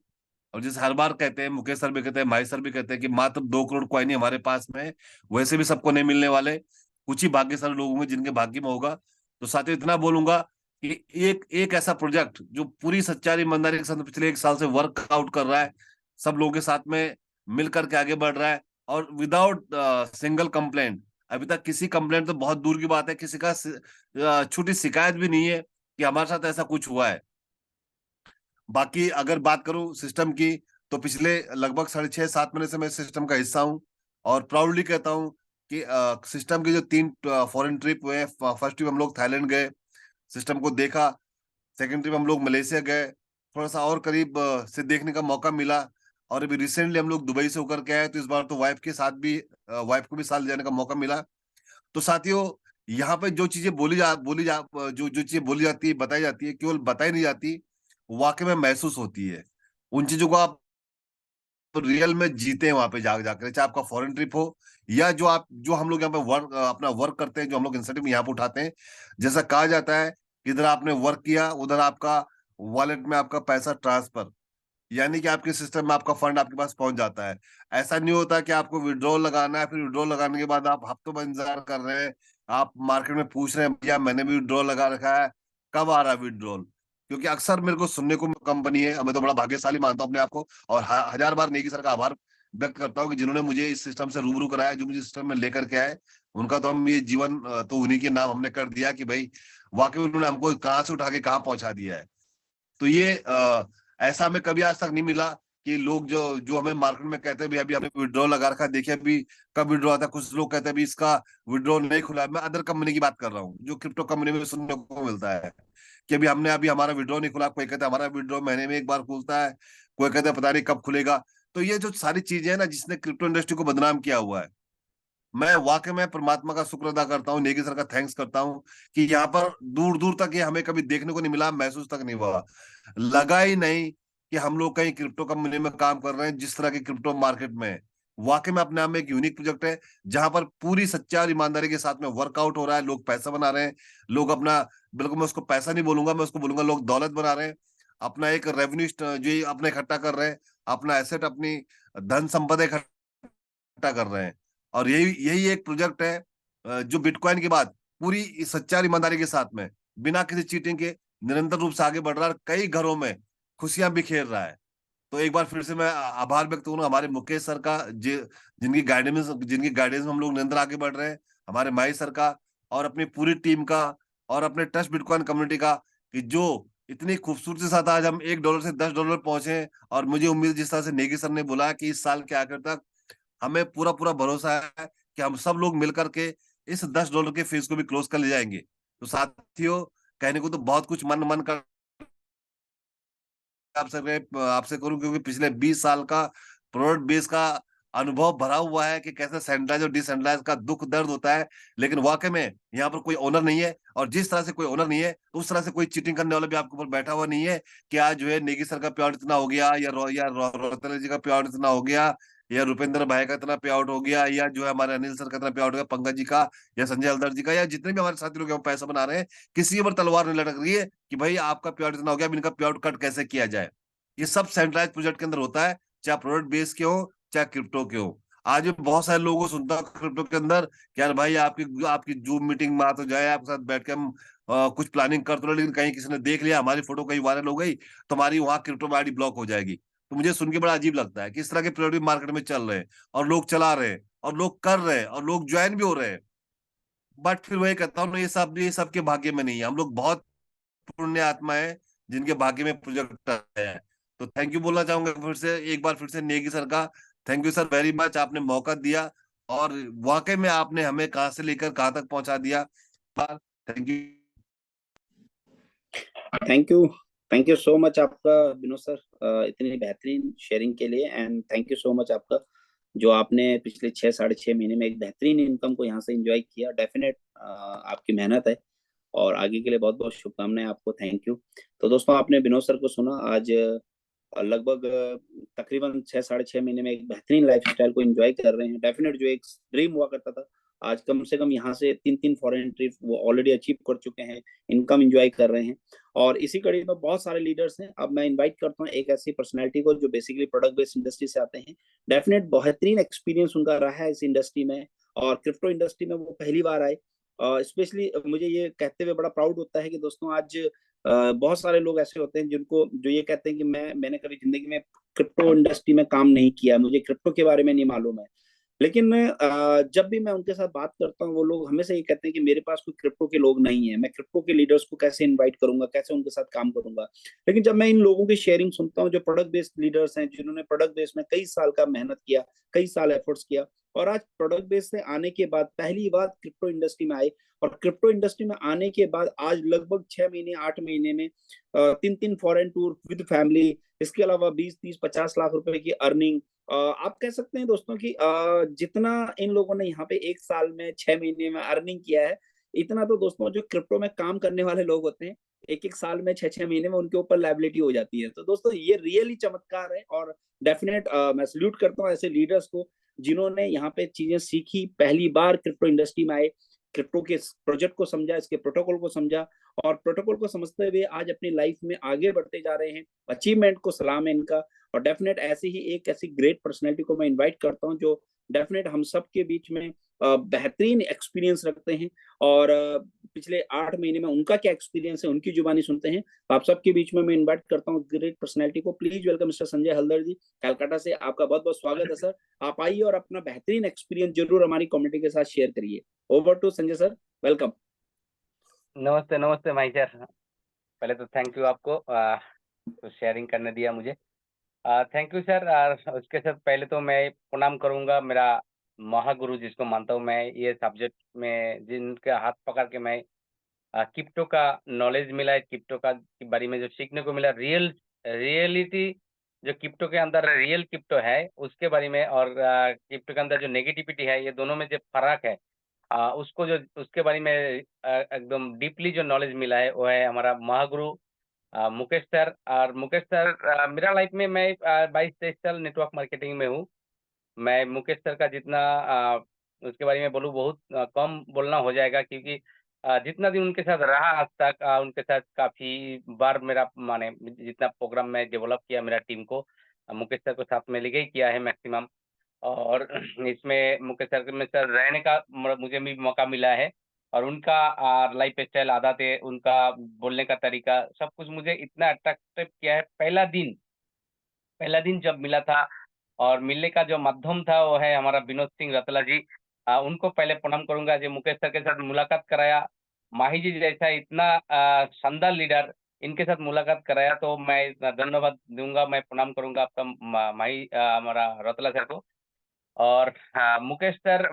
और जैसे हर बार कहते हैं, मुकेश सर भी कहते हैं, माई सर भी कहते हैं कि मात्र 2 करोड़ कॉइन ही हमारे पास में है, वैसे भी सबको नहीं मिलने वाले, कुछ ही भाग्यशाली लोग होंगे जिनके भाग्य में होगा। तो साथ ही इतना बोलूंगा कि एक एक ऐसा प्रोजेक्ट जो पूरी सच्चाई ईमानदारी के साथ पिछले 1 साल से वर्क आउट कर रहा है, सब लोगों के साथ में मिल करके आगे बढ़ रहा है, और विदाउट सिंगल कंप्लेंट। अभी तक किसी कंप्लेंट तो बहुत दूर की बात है, किसी का छोटी शिकायत भी नहीं है कि हमारे साथ ऐसा कुछ हुआ है। बाकी अगर बात करूं सिस्टम की, तो पिछले लगभग 6.5-7 महीने से मैं सिस्टम का हिस्सा हूं, और प्राउडली कहता हूं कि सिस्टम के जो 3 फॉरेन ट्रिप हुए, फर्स्ट ट्रिप हम लोग थाईलैंड गए, सिस्टम को देखा। सेकेंड ट्रिप हम लोग मलेशिया गए, थोड़ा सा और करीब से देखने का मौका मिला। और अभी रिसेंटली हम लोग दुबई से होकर के आए, तो इस बार तो वाइफ के साथ भी, वाइफ को भी साथ ले जाने का मौका मिला। तो साथियों, यहाँ पे जो चीजें जो चीजें बोली जाती है, बताई जाती है, केवल बताई नहीं जाती, वाकई में महसूस होती है। उन चीजों को आप रियल में जीते वहां पे जाकर, चाहे आपका फॉरेन ट्रिप हो या जो हम लोग यहाँ पे अपना वर्क करते हैं, जो हम लोग इंसेंटिव यहाँ पे उठाते हैं। जैसा कहा जाता है कि इधर आपने वर्क किया, उधर आपका वॉलेट में आपका पैसा ट्रांसफर, यानी कि आपके सिस्टम में आपका फंड आपके पास पहुंच जाता है। ऐसा नहीं होता कि आपको विड्रॉल लगाना है, फिर विड्रॉल लगाने के बाद आप हफ्तों में इंतजार कर रहे हैं, आप मार्केट में पूछ रहे हैं भैया मैंने भी विड्रॉल लगा रखा है, कब आ रहा है विड्रॉल। क्योंकि अक्सर मेरे को सुनने को कंपनी है, मैं तो बड़ा भाग्यशाली मानता हूँ अपने आप को, और हजार बार नेकी सर का आभार व्यक्त करता हूँ कि जिन्होंने मुझे इस सिस्टम से रूबरू कराया, जो मुझे सिस्टम में लेकर के आए, उनका तो हम ये जीवन तो उन्हीं के नाम हमने कर दिया कि भाई वाकई उन्होंने हमको कहाँ से उठा के कहाँ पहुंचा दिया है। तो ये ऐसा हमें कभी आज तक नहीं मिला कि लोग जो जो हमें मार्केट में कहते हैं भी अभी हमने विड्रॉ लगा रखा है, देखिए अभी कब विड्रॉ आता है। कुछ लोग कहते हैं भी इसका विड्रॉ नहीं खुला है। मैं अदर कंपनी की बात कर रहा हूँ, जो क्रिप्टो कंपनी में सुनने को मिलता है कि अभी हमारा विड्रॉ नहीं खुला। कोई कहता है हमारा विड्रॉ महीने में एक बार खुलता है, कोई कहता है पता नहीं कब खुलेगा। तो ये जो सारी चीजें है ना, जिसने क्रिप्टो इंडस्ट्री को बदनाम किया हुआ है, मैं वाकई में परमात्मा का शुक्र अदा करता हूँ, नेगी सर का थैंक्स करता हूँ कि यहाँ पर दूर दूर तक ये हमें कभी देखने को नहीं मिला, महसूस तक नहीं हुआ, लगा ही नहीं कि हम लोग कहीं क्रिप्टो कंपनी में काम कर रहे हैं। जिस तरह की क्रिप्टो मार्केट में वाकई में अपने आप में एक यूनिक प्रोजेक्ट है, जहां पर पूरी सच्चाई और ईमानदारी के साथ में वर्कआउट हो रहा है, लोग पैसा बना रहे हैं, लोग अपना, बिल्कुल मैं उसको पैसा नहीं बोलूंगा, मैं उसको बोलूंगा लोग दौलत बना रहे हैं, अपना एक रेवेन्यू जो ये अपने इकट्ठा कर रहे हैं, अपना एसेट, अपनी धन संपदा इकट्ठा कर रहे हैं। और यही यही एक प्रोजेक्ट है जो बिटकॉइन के बाद पूरी सच्चाई ईमानदारी के साथ में बिना किसी चीटिंग के निरंतर रूप से आगे बढ़ रहा है, कई घरों में खुशियां बिखेर रहा है। तो एक बार फिर से मैं आभार व्यक्त करूंगा हमारे मुकेश सर का, जिनकी गाइडेंस में हम लोग निरंतर आगे बढ़ रहे हैं, हमारे माई सर का, और अपनी पूरी टीम का, और अपने ट्रस्ट बिटकॉइन कम्युनिटी का, कि जो इतनी खूबसूरती के साथ आज हम $1 से $10 पहुंचे। और मुझे उम्मीद, जिस तरह से नेगी सर ने बोला, कि इस साल के आखिर तक हमें पूरा पूरा भरोसा है कि हम सब लोग मिलकर के इस $10 के फीस को भी क्लोज कर ले जाएंगे। तो साथियों, कहने को तो बहुत कुछ मन मन कर आपसे करूं, क्योंकि पिछले 20 साल का प्रोडक्ट बेस का अनुभव भरा हुआ है कि कैसे सेंट्रलाइज और डिसेंट्रलाइज का दुख दर्द होता है। लेकिन वाकई में यहाँ पर कोई ओनर नहीं है, और जिस तरह से कोई ओनर नहीं है, उस तरह से कोई चीटिंग करने वाला भी आपके ऊपर बैठा हुआ नहीं है कि आज जो है नेगी सर का पे आउट इतना हो गया, या रोहतल जी का पे आउट इतना हो गया, या रुपेंद्र भाई का इतना पे आउट हो गया, या जो है हमारे अनिल सर का इतना पे आउट हो गया, पंकज जी का, या संजय हल्दर जी का, या जितने भी हमारे साथी लोग पैसा बना रहे हैं, किसी के ऊपर तलवार नहीं लटक रही है कि भाई आपका पे आउट इतना हो गया, अब इनका पे आउट कट कैसे किया जाए। ये सब सेंट्रलाइज प्रोजेक्ट के अंदर होता है, चाहे प्रोडक्ट बेस के हो, चाहे क्रिप्टो के हो। आज भी बहुत सारे लोगों को सुनता हूँ क्रिप्टो के अंदर कि यार भाई आपकी आपकी जूम मीटिंग में आ तो जाए, आपके साथ बैठ के हम कुछ प्लानिंग कर तो रहे, लेकिन कहीं किसी ने देख लिया, हमारी फोटो कहीं वायरल हो गई, तो हमारी वहां क्रिप्टो में आईडी ब्लॉक हो जाएगी। तो मुझे सुन के बड़ा अजीब लगता है कि इस तरह के प्रोडक्ट मार्केट में चल रहे हैं, और लोग चला रहे हैं, और लोग कर रहे हैं, और लोग ज्वाइन भी हो रहे हैं। बट फिर वही कहता हूँ ना, ये सब के भाग्य में नहीं है। हम लोग बहुत पुण्य आत्मा है जिनके भाग्य में प्रोजेक्ट है। तो थैंक यू बोलना चाहूंगा फिर से, एक बार फिर से नेगी सर का thank you sir very much, आपने मौका दिया, और वाकई में आपने हमें कहां से लेकर कहां तक पहुंचा दिया। Thank you. Thank you so much आपका विनोद सर, इतनी बेहतरीन शेयरिंग के लिए। And thank you so much आपका, जो आपने पिछले 6-6.5 महीने में एक बेहतरीन इनकम को यहाँ से एंजॉय किया। डेफिनेट आपकी मेहनत है, और आगे के लिए बहुत बहुत शुभकामनाएं आपको। Thank you. तो दोस्तों, आपने विनोद सर को सुना। आज लगभग तकरीबन 6-6.5 महीने में एक बेहतरीन लाइफस्टाइल को एंजॉय कर रहे हैं। डेफिनेट जो एक ड्रीम हुआ करता था, आज कम से कम यहाँ से 3-3 फॉरेन ट्रिप वो ऑलरेडी अचीव कर चुके हैं, इनकम एंजॉय कर रहे हैं। और इसी कड़ी में बहुत सारे लीडर्स हैं। अब मैं इनवाइट करता हूँ एक ऐसी पर्सनैलिटी को जो बेसिकली प्रोडक्ट बेस्ड इंडस्ट्री से आते हैं। डेफिनेट बेहतरीन एक्सपीरियंस उनका रहा है इस इंडस्ट्री में, और क्रिप्टो इंडस्ट्री में वो पहली बार आए। स्पेशली मुझे ये कहते हुए बड़ा प्राउड होता है कि दोस्तों, आज बहुत सारे लोग ऐसे होते हैं जिनको जो ये कहते हैं कि मैंने कभी जिंदगी में क्रिप्टो इंडस्ट्री में काम नहीं किया, मुझे क्रिप्टो के बारे में नहीं मालूम है। लेकिन जब भी मैं उनके साथ बात करता हूँ, वो लोग हमेशा ये कहते हैं कि मेरे पास कोई क्रिप्टो के लोग नहीं है, मैं क्रिप्टो के लीडर्स को कैसे इनवाइट करूंगा, कैसे उनके साथ काम करूंगा। लेकिन जब मैं इन लोगों की शेयरिंग सुनता हूँ, जो प्रोडक्ट बेस्ड लीडर्स हैं, जिन्होंने प्रोडक्ट बेस्ड में कई साल का मेहनत किया, कई साल एफर्ट्स किया, और आज प्रोडक्ट बेस्ड से आने के बाद पहली बार क्रिप्टो इंडस्ट्री में आए, और क्रिप्टो इंडस्ट्री में आने के बाद आज लगभग 6 महीने 8 महीने में 3-3 फॉरेन टूर विद फैमिली, इसके अलावा 20-30-50 लाख रुपए की अर्निंग। आप कह सकते हैं दोस्तों कि जितना इन लोगों ने यहाँ पे 1 साल में 6 महीने में अर्निंग किया है, इतना तो दोस्तों जो क्रिप्टो में काम करने वाले लोग होते हैं एक साल में 6 महीने में उनके ऊपर लाइबिलिटी हो जाती है। तो दोस्तों ये रियली चमत्कार है, और डेफिनेट मैं सल्यूट करता हूँ ऐसे लीडर्स को जिन्होंने यहाँ पे चीजें सीखी, पहली बार क्रिप्टो इंडस्ट्री में आए, क्रिप्टो के प्रोजेक्ट को समझा, इसके प्रोटोकॉल को समझा, और प्रोटोकॉल को समझते हुए आज अपनी लाइफ में आगे बढ़ते जा रहे हैं। अचीवमेंट को सलाम है इनका। और डेफिनेट ऐसे ही एक ऐसी ग्रेट पर्सनैलिटी को मैं इन्वाइट करता हूँ जो डेफिनेट हम सब के बीच में बेहतरीन एक्सपीरियंस रखते हैं, और पिछले 8 महीने में उनका क्या एक्सपीरियंस है उनकी जुबानी सुनते हैं। तो आप सबके बीच में मैं इन्वाइट करता हूँ ग्रेट पर्सनैलिटी को। Please welcome mister Sanjay Haldar ji, Calcutta से। आपका बहुत बहुत स्वागत है सर। आप आइए और अपना बेहतरीन एक्सपीरियंस जरूर हमारी कम्युनिटी के साथ शेयर करिए। Over to Sanjay sir, welcome. नमस्ते नमस्ते माही सर, पहले तो थैंक यू आपको तो शेयरिंग करने दिया मुझे। Thank you sir. उसके साथ पहले तो मैं प्रणाम करूंगा मेरा महागुरु जिसको मानता हूँ मैं, ये सब्जेक्ट में जिनके हाथ पकड़ के मैं क्रिप्टो का नॉलेज मिला है, क्रिप्टो का के बारे में जो सीखने को मिला, रियलिटी जो क्रिप्टो के अंदर रियल क्रिप्टो है उसके बारे में, और क्रिप्टो के अंदर जो नेगेटिविटी है, ये दोनों में जो फर्क है उसको जो उसके बारे में एकदम डीपली जो नॉलेज मिला है वो है हमारा महागुरु मुकेश सर। और मुकेश सर मेरा लाइफ में मैं 22-23 साल नेटवर्क मार्केटिंग में हूँ। मैं मुकेश सर का जितना उसके बारे में बोलूँ बहुत कम बोलना हो जाएगा, क्योंकि जितना दिन उनके साथ रहा आज तक उनके साथ काफ़ी बार मेरा माने जितना प्रोग्राम मैं डेवलप किया मेरा टीम को मुकेश सर को साथ में लेके ही किया है मैक्सिमम। और इसमें मुकेश सर में सर रहने का मुझे भी मौका मिला है, और उनका लाइफ स्टाइल आदतें, उनका बोलने का तरीका, सब कुछ मुझे इतना अट्रैक्टिव किया है। पहला दिन जब मिला था, और मिलने का जो माध्यम था वो है हमारा विनोद सिंह रतला जी। उनको पहले प्रणाम करूंगा जो मुकेश सर के साथ मुलाकात कराया। माही जी जैसा इतना शानदार लीडर इनके साथ मुलाकात कराया, तो मैं इतना धन्यवाद दूंगा, मैं प्रणाम करूंगा आपका माही हमारा रतला सर को। और मुकेश सर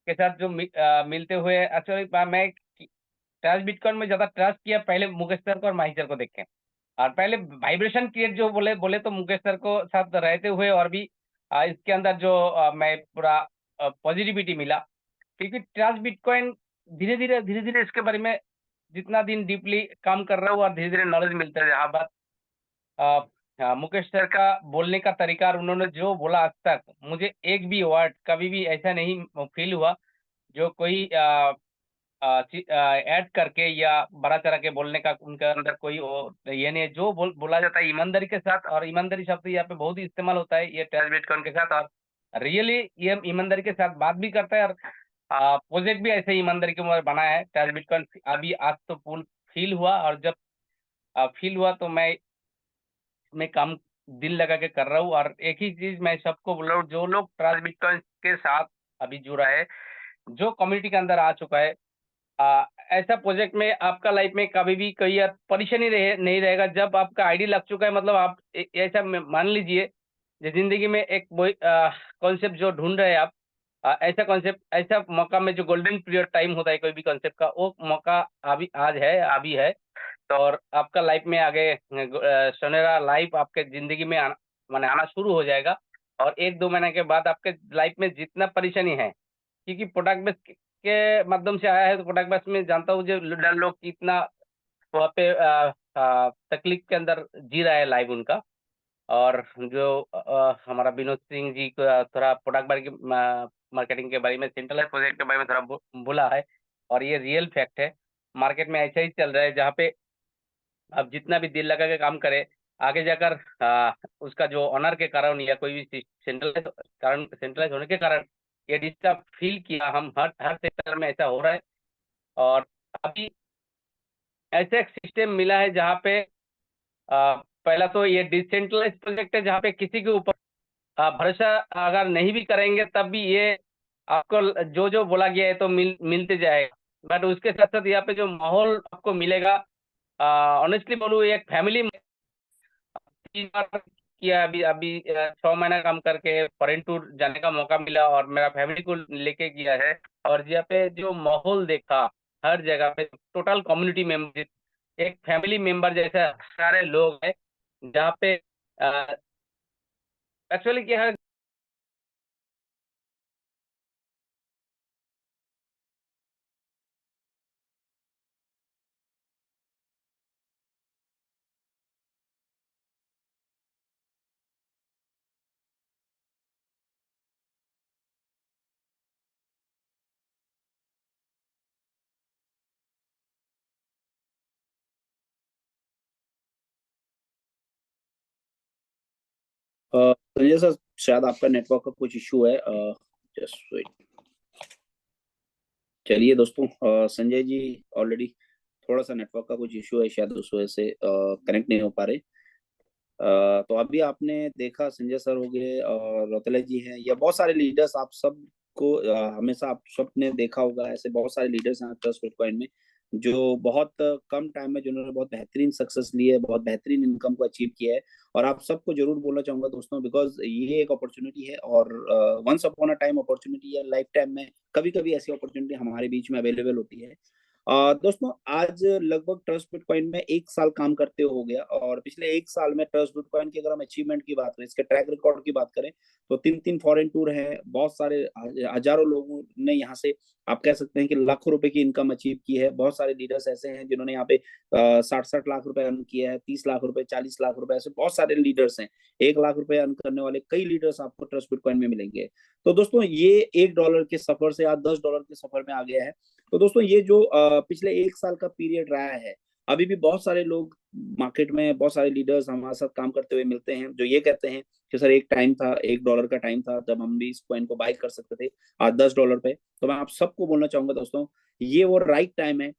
के साथ जो मिलते हुए एक्चुअली मैं ट्रस्ट बिटकॉइन में ज़्यादा ट्रस्ट किया पहले मुकेश सर को और माही सर को देख के। और पहले वाइब्रेशन क्रिएट जो बोले बोले तो मुकेश सर को साथ रहते हुए, और भी इसके अंदर जो मैं पूरा पॉजिटिविटी मिला, क्योंकि ट्रस्ट बिटकॉइन धीरे धीरे इसके बारे में जितना दिन डीपली काम कर रहा हूँ और धीरे धीरे नॉलेज मिलता है। यहाँ बात मुकेश सर का बोलने का तरीका, और उन्होंने जो बोला आज तक मुझे एक भी वर्ड कभी भी ऐसा नहीं फील हुआ जो कोई ऐड करके या बड़ा चढ़ा के बोलने का उनके अंदर कोई ये नहीं है। जो बोला जाता है ईमानदारी के साथ, और ईमानदारी शब्द यहाँ पे बहुत ही इस्तेमाल होता है ये ट्रस्ट बिटकॉइन के साथ, और रियली ये ईमानदारी के साथ बात भी करता है, और प्रोजेक्ट भी ऐसे ईमानदारी के ऊपर बना है ट्रस्ट बिटकॉइन। अभी आज तो फुल फील हुआ, और जब फील हुआ तो मैं काम दिल लगा के कर रहा हूँ। और एक ही चीज मैं सबको बोल रहा हूँ, जो लोग ट्रस्ट बिटकॉइन के साथ अभी जुड़ा है, जो कम्युनिटी के अंदर आ चुका है, ऐसा प्रोजेक्ट में आपका लाइफ में कभी भी कोई परेशानी नहीं रहेगा। जब आपका आईडी लग चुका है, मतलब आप ऐसा मान लीजिए जो जिंदगी में एक कॉन्सेप्ट जो ढूंढ रहे हैं आप, ऐसा कॉन्सेप्ट, ऐसा मौका में जो गोल्डन पीरियड टाइम होता है कोई भी कॉन्सेप्ट का, वो मौका अभी आज है, अभी है। तो और आपका लाइफ में आगे सुनहरा लाइफ आपके जिंदगी में माने आना शुरू हो जाएगा। और 1-2 महीने के बाद आपके लाइफ में जितना परेशानी है, क्योंकि प्रोडक्ट बेस के माध्यम से आया है, तो प्रोडक्ट बेस में जानता हूँ जो लीडर लोग कितना वहाँ पे तकलीफ के अंदर जी रहा है लाइफ उनका। और जो हमारा विनोद सिंह जी को थोड़ा प्रोडक्ट मार्केटिंग के बारे में, सेंट्रलाइज प्रोजेक्ट के बारे में थोड़ा बोला है, और ये रियल फैक्ट है। मार्केट में ऐसा ही चल रहा है, जहाँ पे अब जितना भी दिल लगा के काम करे, आगे जाकर उसका जो ऑनर के कारण या कोई भी सेंट्रलाइज होने के कारण ये डिस्टर्ब फील किया हम, हर हर सेक्टर में ऐसा हो रहा है। और अभी ऐसा एक सिस्टम मिला है जहाँ पे पहला तो ये डिसेंट्रलाइज प्रोजेक्ट है, जहाँ पे किसी के ऊपर भरोसा अगर नहीं भी करेंगे तब भी ये आपको जो जो बोला गया है तो मिलते जाएगा। बट उसके साथ साथ यहाँ पे जो माहौल आपको मिलेगा, ऑनेस्टली बोलूँ, एक फैमिली 3 बार किया। अभी अभी 6 महीना काम करके फॉरेन टूर जाने का मौका मिला, और मेरा फैमिली को लेके गया है। और यहाँ पे जो माहौल देखा, हर जगह पे टोटल कम्युनिटी मेंबर, एक फैमिली मेंबर जैसे सारे लोग हैं, जहाँ पे एक्चुअली क्या है, संजय सर, शायद आपका नेटवर्क का कुछ इशू है, जस्ट वेट। चलिए दोस्तों, संजय जी ऑलरेडी थोड़ा सा नेटवर्क का कुछ इशू है, शायद उस वजह से कनेक्ट नहीं हो पा रहे। तो अभी आपने देखा संजय सर हो गए और रौतेला जी हैं, या बहुत सारे लीडर्स, आप सबको हमेशा आप सबने देखा होगा, ऐसे बहुत सारे लीडर्स हैं ट्रस्ट बिटकॉइन में जो बहुत कम टाइम में जिन्होंने बहुत बेहतरीन सक्सेस ली है, बहुत बेहतरीन इनकम को अचीव किया है। और आप सबको जरूर बोलना चाहूंगा दोस्तों, बिकॉज ये एक अपॉर्चुनिटी है और once upon a time opportunity है, लाइफ टाइम में कभी कभी ऐसी अपॉर्चुनिटी हमारे बीच में अवेलेबल होती है। दोस्तों, आज लगभग ट्रस्ट बिटकॉइन में 1 साल काम करते हो गया, और पिछले 1 साल में ट्रस्ट बिटकॉइन की अगर हम अचीवमेंट की बात करें, इसके ट्रैक रिकॉर्ड की बात करें, तो 3 फॉरेन टूर है, बहुत सारे हजारों लोगों ने यहाँ से, आप कह सकते हैं कि लाखों रुपए की इनकम अचीव की है। बहुत सारे लीडर्स ऐसे हैं जिन्होंने यहाँ पे 60-60 लाख रुपए अर्न किया है, 30 लाख रुपए, 40 लाख रुपए, ऐसे बहुत सारे लीडर्स हैं। 1 लाख रुपए अर्न करने वाले कई लीडर्स आपको ट्रस्ट बिटकॉइन में मिलेंगे। तो दोस्तों, ये $1 के सफर से आज $10 के सफर में आ गया है। तो दोस्तों, ये जो पिछले 1 साल का पीरियड रहा है, अभी भी बहुत सारे लोग मार्केट में, बहुत सारे लीडर्स हमारे साथ काम करते हुए मिलते हैं जो ये कहते हैं कि सर, एक टाइम था, $1 का टाइम था जब हम भी इस कॉइन को बाय कर सकते थे, आज $10 पे। तो मैं आप सबको बोलना चाहूंगा दोस्तों, ये वो राइट टाइम है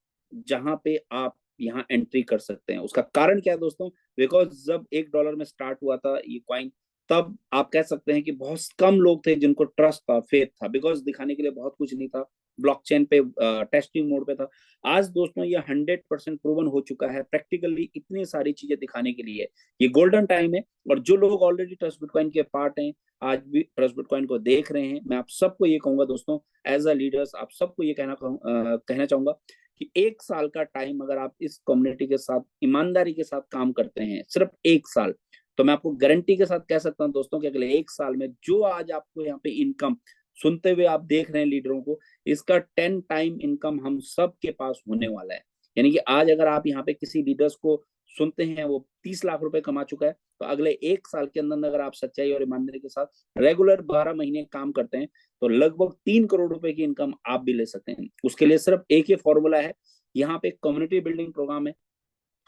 जहां पे आप यहाँ एंट्री कर सकते हैं। उसका कारण क्या है दोस्तों? बिकॉज जब $1 में स्टार्ट हुआ था ये कॉइन, तब आप कह सकते हैं कि बहुत कम लोग थे जिनको ट्रस्ट था, फेथ था, बिकॉज दिखाने के लिए बहुत कुछ नहीं था, ब्लॉकचेन पे टेस्टिंग मोड पे था। आज दोस्तों ये 100% प्रूवन हो चुका है, प्रैक्टिकली इतनी सारी चीजें दिखाने के लिए ये गोल्डन टाइम है। और जो लोग ऑलरेडी ट्रस्ट बिटकॉइन के पार्ट हैं, आज भी ट्रस्ट बिटकॉइन को देख रहे हैं, मैं आप सबको ये कहूंगा दोस्तों, एज अ लीडर्स आप सबको ये कहना चाहूंगा कि 1 साल का टाइम अगर आप इस कम्युनिटी के साथ ईमानदारी के साथ काम करते हैं, सिर्फ 1 साल, तो मैं आपको गारंटी के साथ कह सकता हूं दोस्तों कि अगले 1 साल में जो आज आपको यहाँ पे इनकम सुनते हुए आप देख रहे हैं लीडरों को, इसका 10 टाइम इनकम हम सब के पास होने वाला है। यानी कि आज अगर आप यहाँ पे किसी लीडर्स को सुनते हैं, वो 30 लाख रुपए कमा चुका है, तो अगले 1 साल के अंदर अगर आप सच्चाई और ईमानदारी के साथ रेगुलर 12 महीने काम करते हैं, तो लगभग 3 करोड़ रुपए की इनकम आप भी ले सकते हैं। उसके लिए सिर्फ एक ही फॉर्मूला है, यहाँ पे कम्युनिटी बिल्डिंग प्रोग्राम है।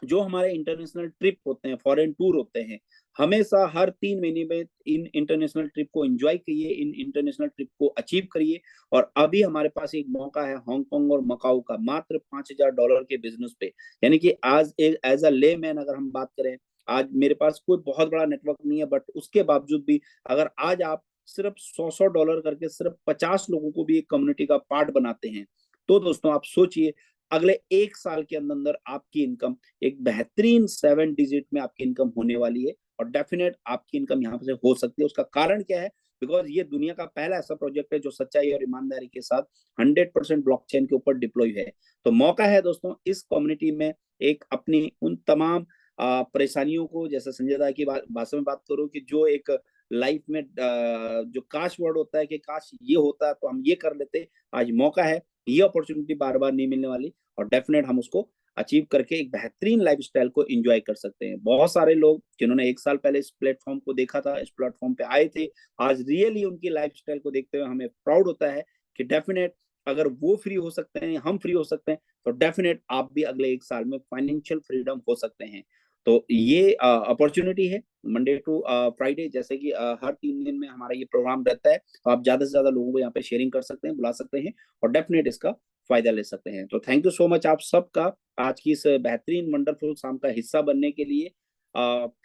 जो हमारे इंटरनेशनल ट्रिप होते हैं, फॉरेन टूर होते हैं, हमेशा हर 3 महीने में इन इंटरनेशनल ट्रिप को एंजॉय करिए, इन इंटरनेशनल ट्रिप को अचीव करिए। और अभी हमारे पास एक मौका है हांगकांग और मकाऊ का, मात्र $5000 के बिजनेस पे। यानी कि आज एक एज अ ले मैन अगर हम बात करें, आज मेरे पास कोई बहुत बड़ा नेटवर्क नहीं है, बट उसके बावजूद भी अगर आज आप सिर्फ $100 करके सिर्फ 50 लोगों को भी एक कम्युनिटी का पार्ट बनाते हैं, तो दोस्तों आप सोचिए, अगले 1 साल के अंदर आपकी इनकम एक बेहतरीन 7 डिजिट में आपकी इनकम होने वाली है। और डेफिनेट आपकी इनकम यहाँ से हो सकती है। उसका कारण क्या है? बिकॉज ये दुनिया का पहला ऐसा प्रोजेक्ट है जो सच्चाई और ईमानदारी के साथ 100% ब्लॉकचेन के ऊपर डिप्लॉय है। तो मौका है दोस्तों इस कम्युनिटी में एक अपनी उन तमाम परेशानियों को, जैसे संजय दा की भाषा में बात करूं कि जो एक लाइफ में जो काश वर्ड होता है कि काश ये होता तो हम ये कर लेते, आज मौका है, ये अपॉर्चुनिटी बार बार नहीं मिलने वाली, और डेफिनेट हम उसको अचीव करके एक बेहतरीन लाइफस्टाइल को एंजॉय कर सकते हैं। बहुत सारे लोग जिन्होंने 1 साल पहले इस प्लेटफॉर्म को देखा था, इस प्लेटफॉर्म पे आए थे, आज रियली उनकी लाइफस्टाइल को देखते हुए हमें प्राउड होता है कि डेफिनेट अगर वो फ्री हो सकते हैं, हम फ्री हो सकते हैं, तो डेफिनेट आप भी अगले 1 साल में फाइनेंशियल फ्रीडम हो सकते हैं। तो ये अपॉर्चुनिटी है मंडे टू फ्राइडे, जैसे कि हर 3 दिन में हमारा ये प्रोग्राम रहता है, तो आप ज्यादा से ज्यादा लोगों को यहाँ पे शेयरिंग कर सकते हैं, बुला सकते हैं, और डेफिनेट इसका फायदा ले सकते हैं। तो थैंक यू सो मच आप सबका आज की इस बेहतरीन वंडरफुल शाम का हिस्सा बनने के लिए।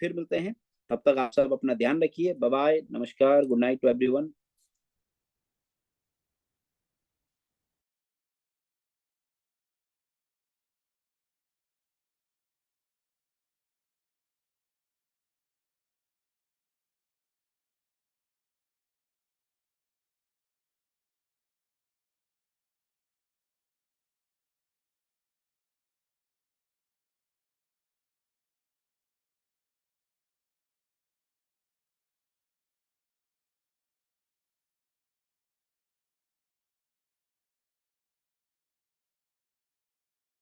फिर मिलते हैं, तब तक आप सब अपना ध्यान रखिए। बाय बाय, नमस्कार, गुड नाइट टू एवरीवन।